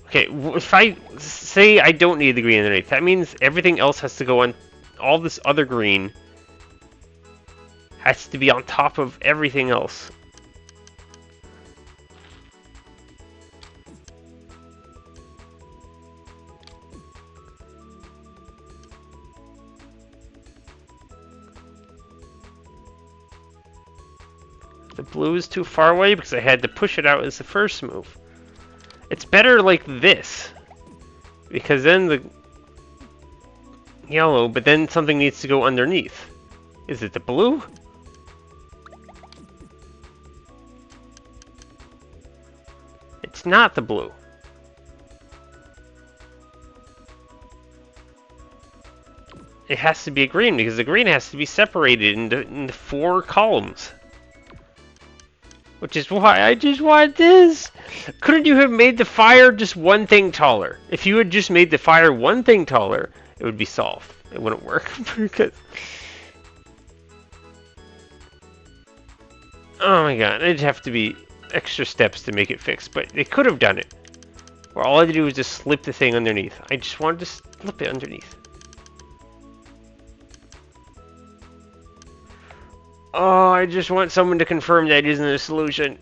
Okay, if I say I don't need the green underneath, that means everything else has to go on. All this other green has to be on top of everything else. The blue is too far away because I had to push it out as the first move. It's better like this, because then the yellow, but then something needs to go underneath. Is it the blue? It's not the blue. It has to be a green because the green has to be separated into 4 columns. Which is why I just want this. Couldn't you have made the fire just one thing taller? If you had just made the fire one thing taller, it would be solved. It wouldn't work because... Oh my god, it'd have to be extra steps to make it fix, but they could have done it. Where all I had to do was just slip the thing underneath. I just wanted to slip it underneath. Oh, I just want someone to confirm that isn't a solution.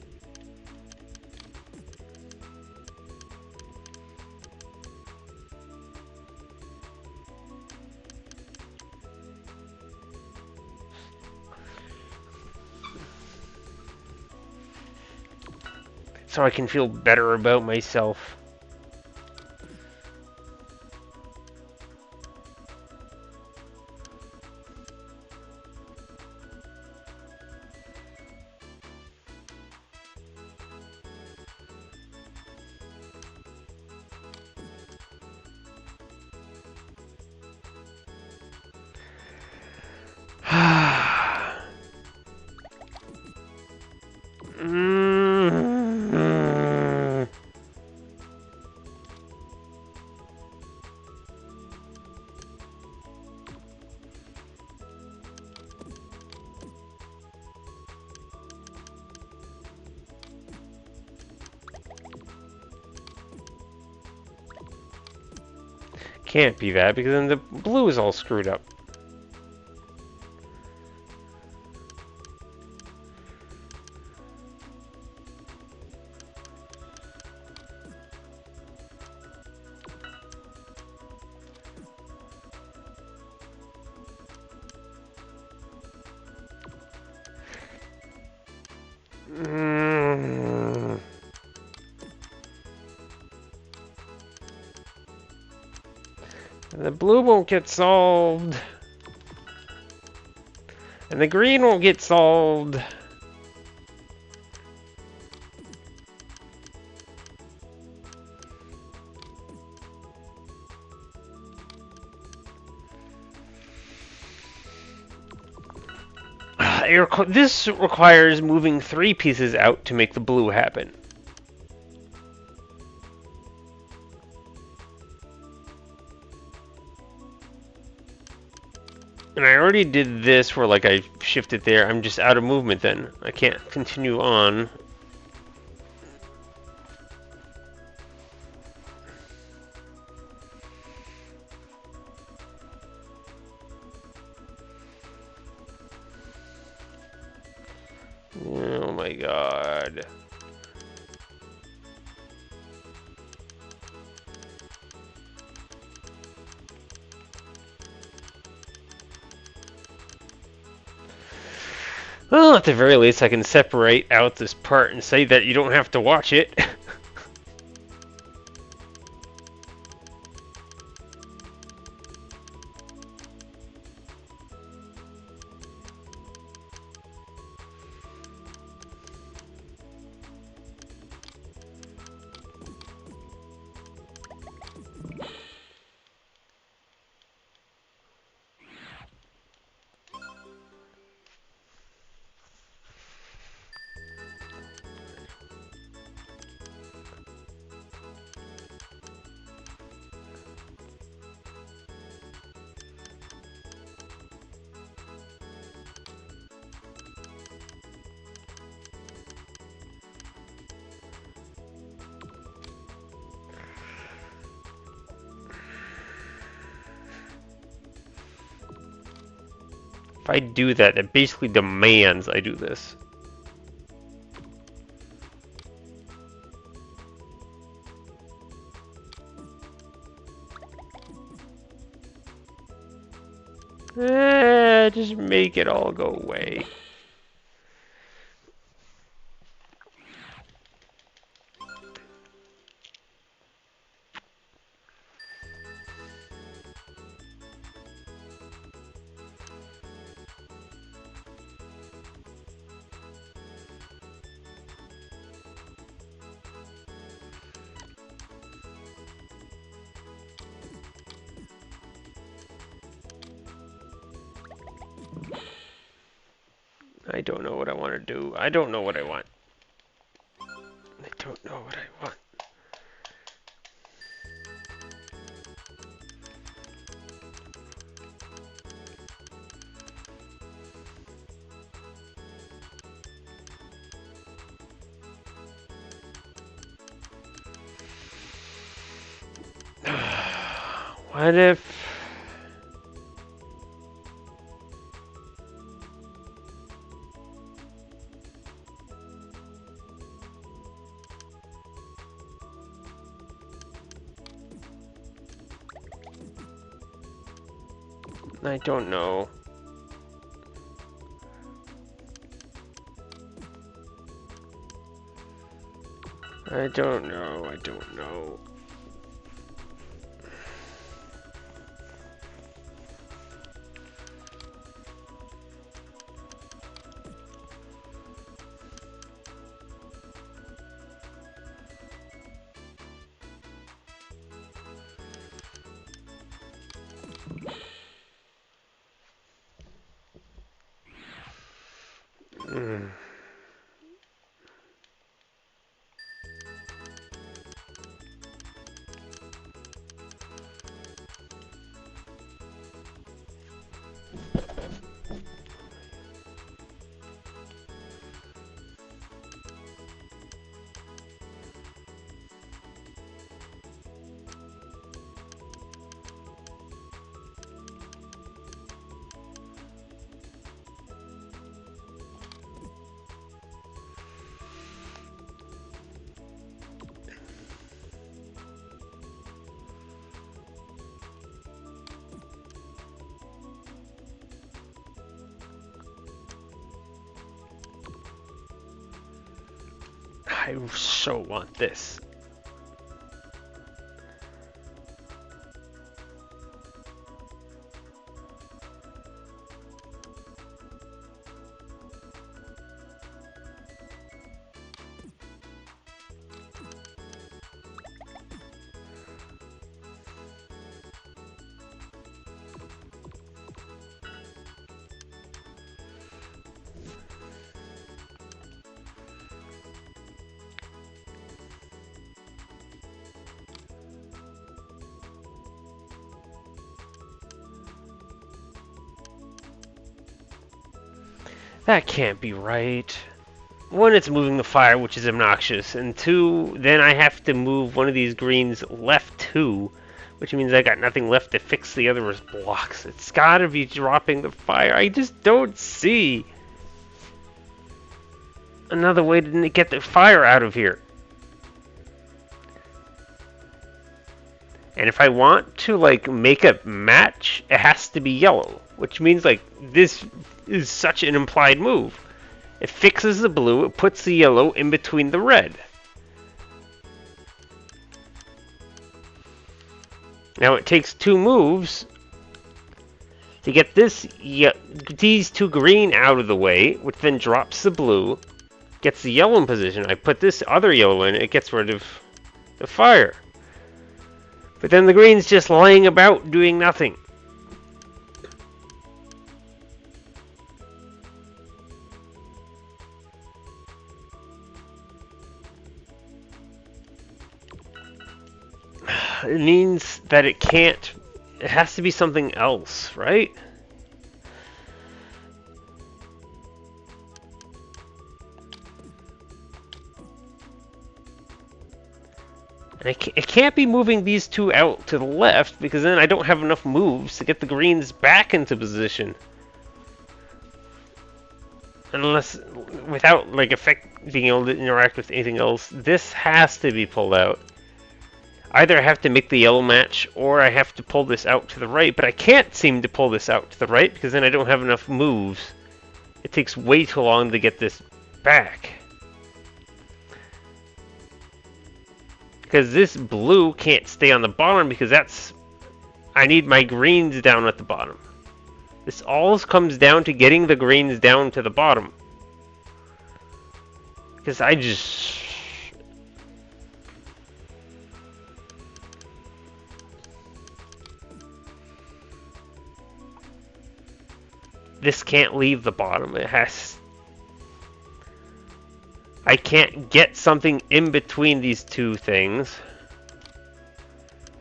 So I can feel better about myself. Can't be that because then the blue is all screwed up. And the blue won't get solved. And the green won't get solved. This requires moving 3 pieces out to make the blue happen. And I already did this where like I shifted there. I'm just out of movement then. I can't continue on. Oh my god. Well, at the very least, I can separate out this part and say that you don't have to watch it. If I do that, it basically demands I do this. Just make it all go away. I don't know what I want to do. I don't know what I want. I don't know what I want. What if... I don't know. I don't know. I don't know. I so want this. That can't be right. One, it's moving the fire, which is obnoxious, and two, then I have to move one of these greens left 2, which means I got nothing left to fix the other blocks. It's gotta be dropping the fire. I just don't see another way to get the fire out of here. And if I want to, like, make a match, it has to be yellow, which means, like, this is such an implied move. It fixes the blue, it puts the yellow in between the red. Now it takes 2 moves to get these 2 green out of the way, which then drops the blue, gets the yellow in position. I put this other yellow in, it gets rid of the fire. But then the green's just laying about doing nothing. It means that it can't... It has to be something else, right? And it can't be moving these 2 out to the left, because then I don't have enough moves to get the greens back into position. unless without like being able to interact with anything else, this has to be pulled out. Either I have to make the yellow match or I have to pull this out to the right, but I can't seem to pull this out to the right because then I don't have enough moves. It takes way too long to get this back. Because this blue can't stay on the bottom because I need my greens down at the bottom. This all comes down to getting the greens down to the bottom. Because I just... This can't leave the bottom. It has... I can't get something in between these two things.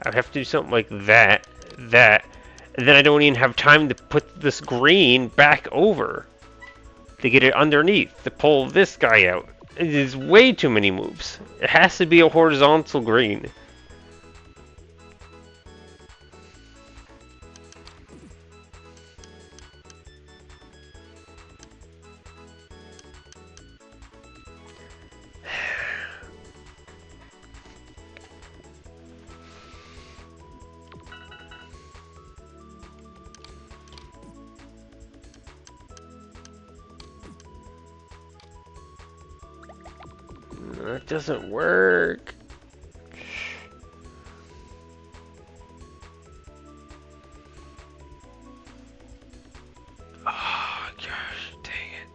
I have to do something like that, and then I don't even have time to put this green back over to get it underneath, to pull this guy out. It is way too many moves. It has to be a horizontal green. It doesn't work. Oh gosh, dang it.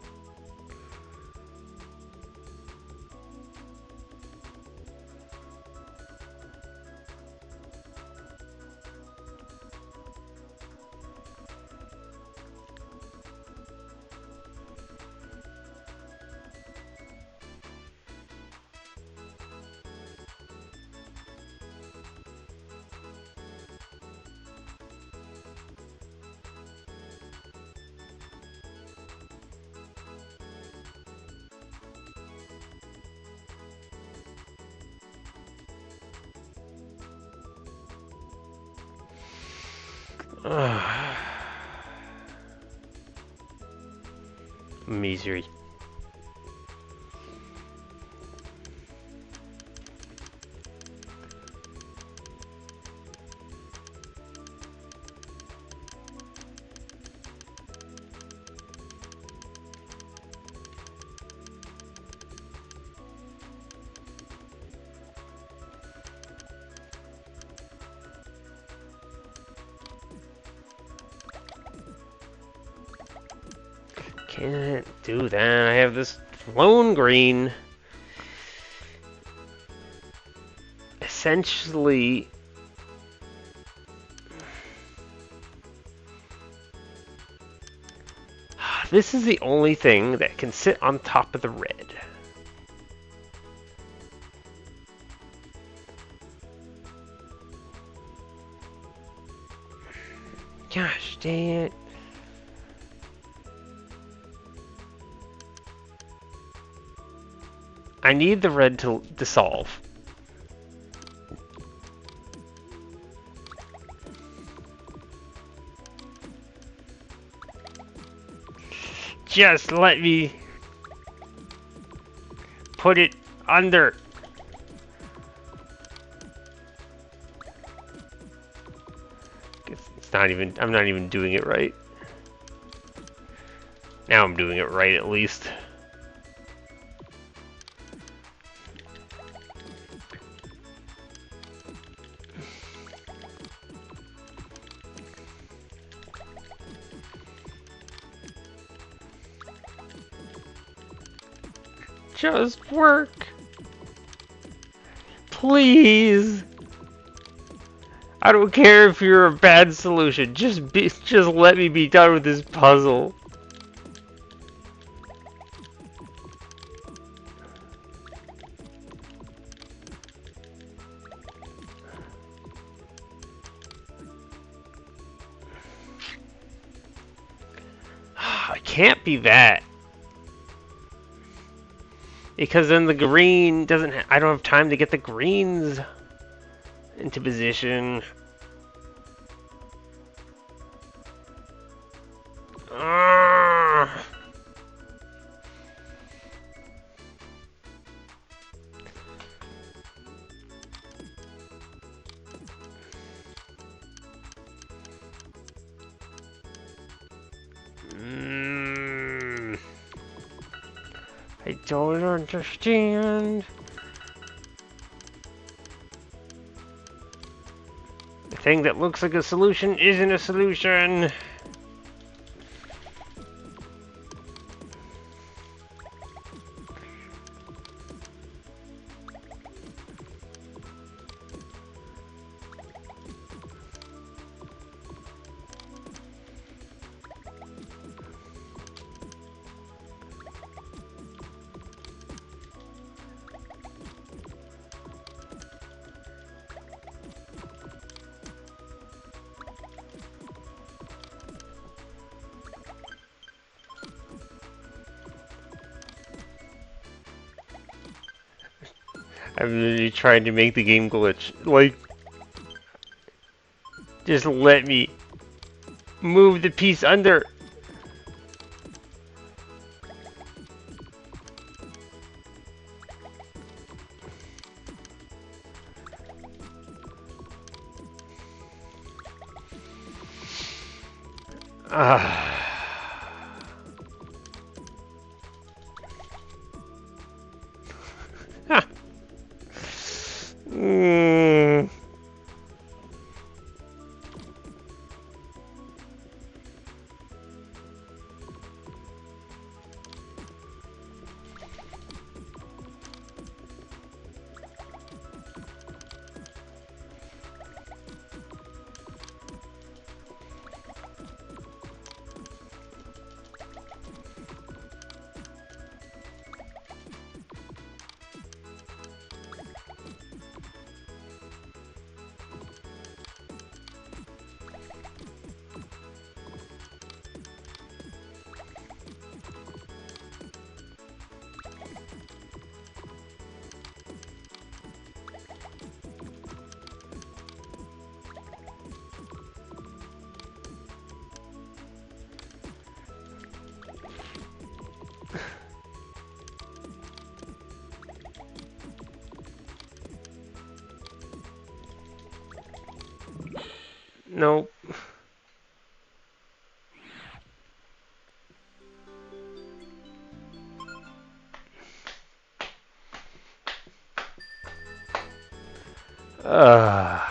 Misery. Can't do that. I have this lone green. Essentially, this is the only thing that can sit on top of the red. Gosh dang it. I need the red to dissolve. Just let me put it under. It's not even, I'm not even doing it right. Now I'm doing it right at least. Just work. Please. I don't care if you're a bad solution. Just let me be done with this puzzle. It can't be that. Because then the green doesn't... I don't have time to get the greens into position. don't understand. The thing that looks like a solution isn't a solution. I'm literally trying to make the game glitch. Like, just let me move the piece under. Ah. Mm. Nope. Ah.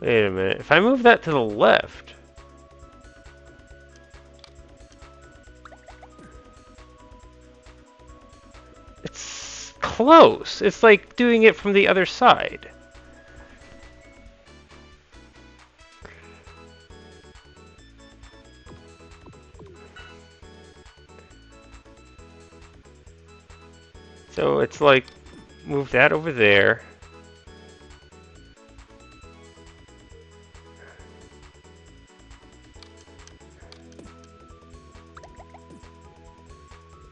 Wait a minute. If I move that to the left, it's close. It's like doing it from the other side. So it's like, move that over there.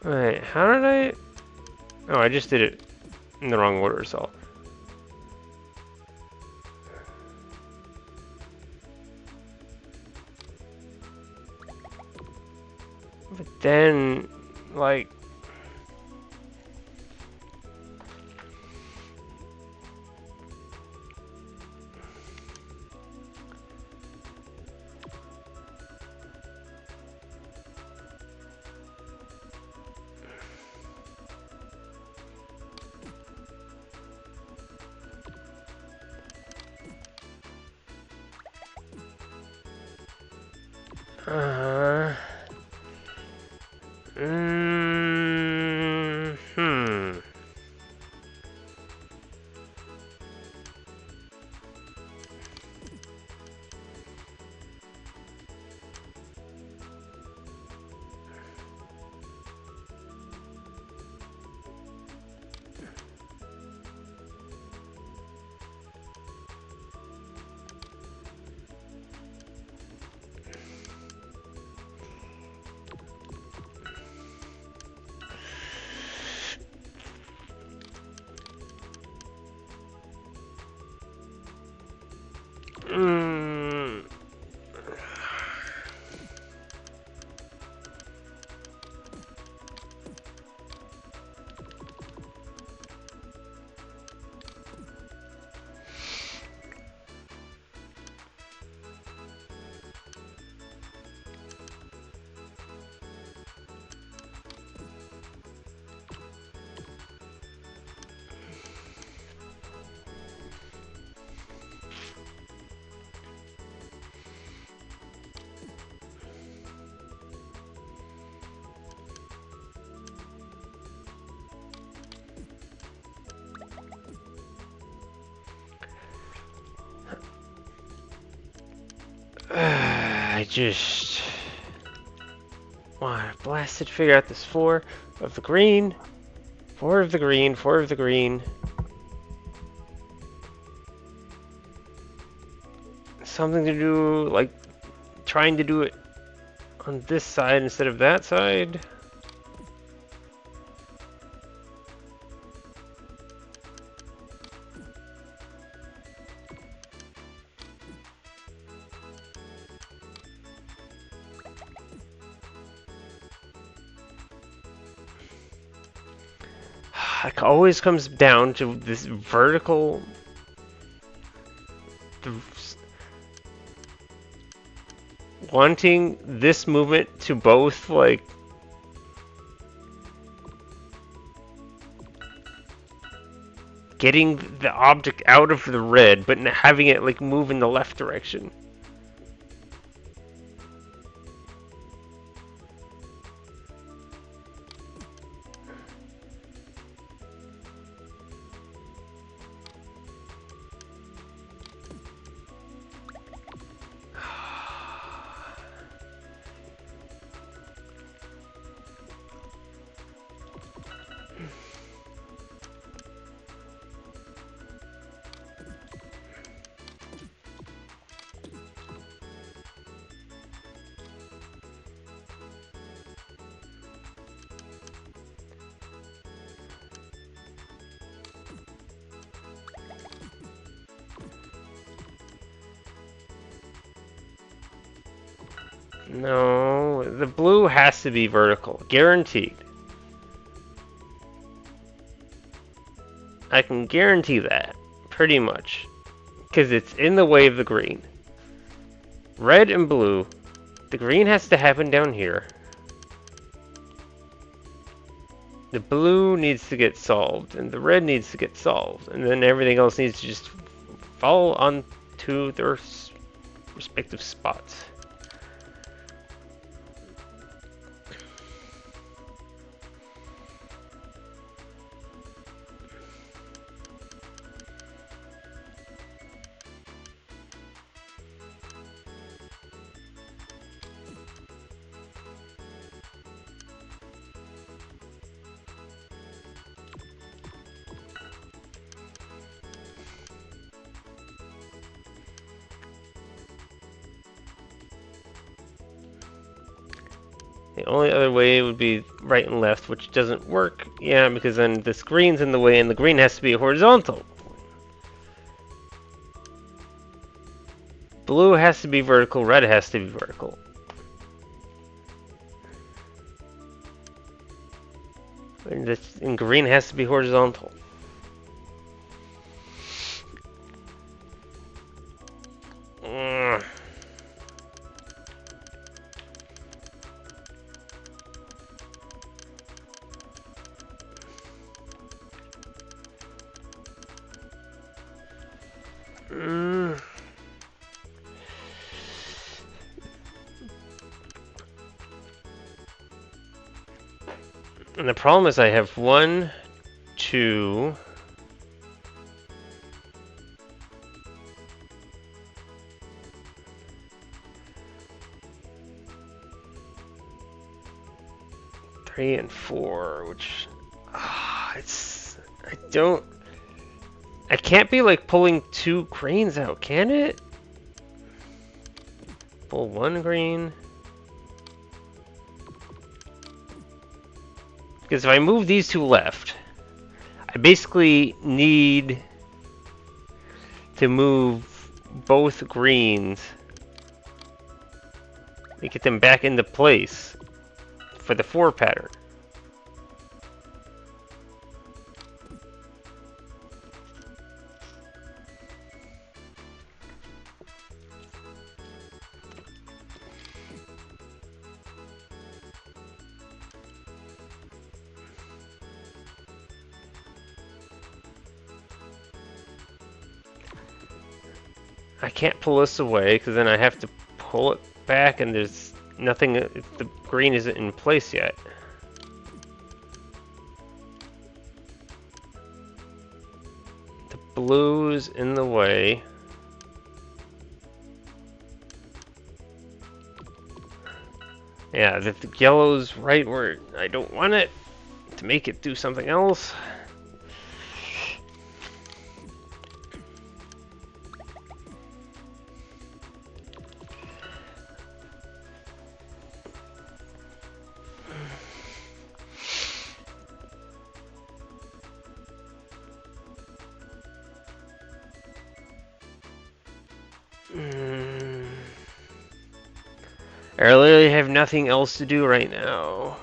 Wait, how did I... Oh, I just did it in the wrong order, so... But then, like... Uh, hmm. I just want to blasted figure out this 4 of the green. 4 of the green, 4 of the green. Something to do, like, trying to do it on this side instead of that side. It always comes down to this vertical. Wanting this movement to both, like, getting the object out of the red, but having it, like, move in the left direction. No, the blue has to be vertical, guaranteed. I can guarantee that, pretty much, because it's in the way of the green. Red and blue, the green has to happen down here. The blue needs to get solved, and the red needs to get solved, and then everything else needs to just fall onto their respective spots. The only other way would be right and left, which doesn't work. Yeah, because then this green's in the way, and the green has to be horizontal. Blue has to be vertical, red has to be vertical. And green has to be horizontal. And the problem is I have 1, 2, 3 and 4, which I can't be like pulling 2 greens out, can it? Pull 1 green. Because if I move these 2 left, I basically need to move both greens to get them back into place for the 4 pattern. I can't pull this away because then I have to pull it back and there's nothing, the green isn't in place yet. The blue's in the way. Yeah, the yellow's right where I don't want it to make it do something else. I literally have nothing else to do right now.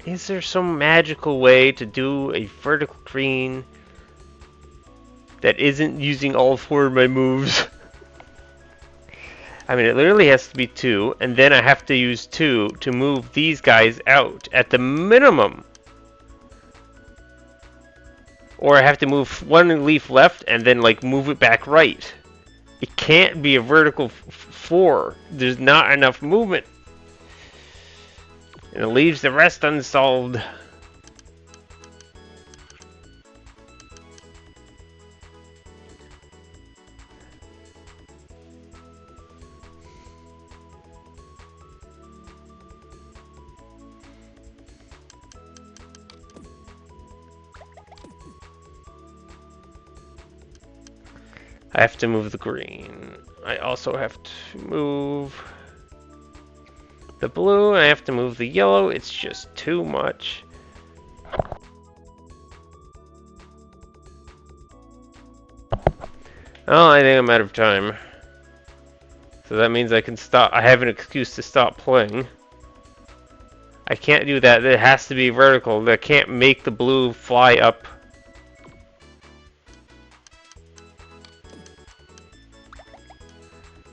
Is there some magical way to do a vertical green that isn't using all 4 of my moves? I mean, it literally has to be 2, and then I have to use 2 to move these guys out at the minimum. Or I have to move 1 leaf left and then like move it back right. It can't be a vertical 4. There's not enough movement. And it leaves the rest unsolved. I have to move the green. I also have to move the blue. I have to move the yellow. It's just too much. Oh, I think I'm out of time. So that means I can stop. I have an excuse to stop playing. I can't do that. It has to be vertical. I can't make the blue fly up.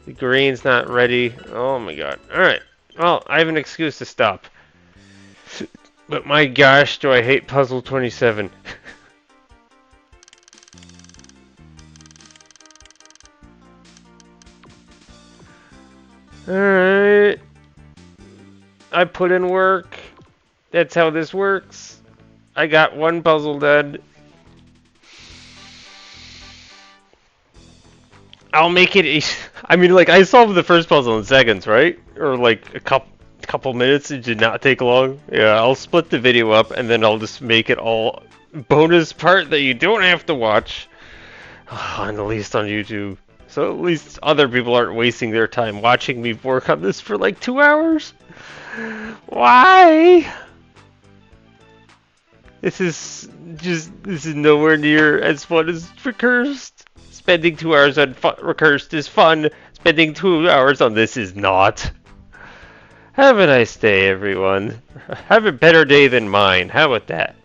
The green's not ready. Oh my god. Alright. Well, I have an excuse to stop. But my gosh, do I hate Puzzle 27. Alright. I put in work. That's how this works. I got 1 puzzle done. I'll make it. I mean, like, I solved the first puzzle in seconds, right? Or like a couple minutes. It did not take long. Yeah, I'll split the video up and then I'll just make it all bonus part that you don't have to watch. At least on YouTube. So at least other people aren't wasting their time watching me work on this for like 2 hours. Why? This is nowhere near as fun as Recursed. Spending 2 hours on Recursed is fun. Spending 2 hours on this is not. Have a nice day, everyone. Have a better day than mine. How about that?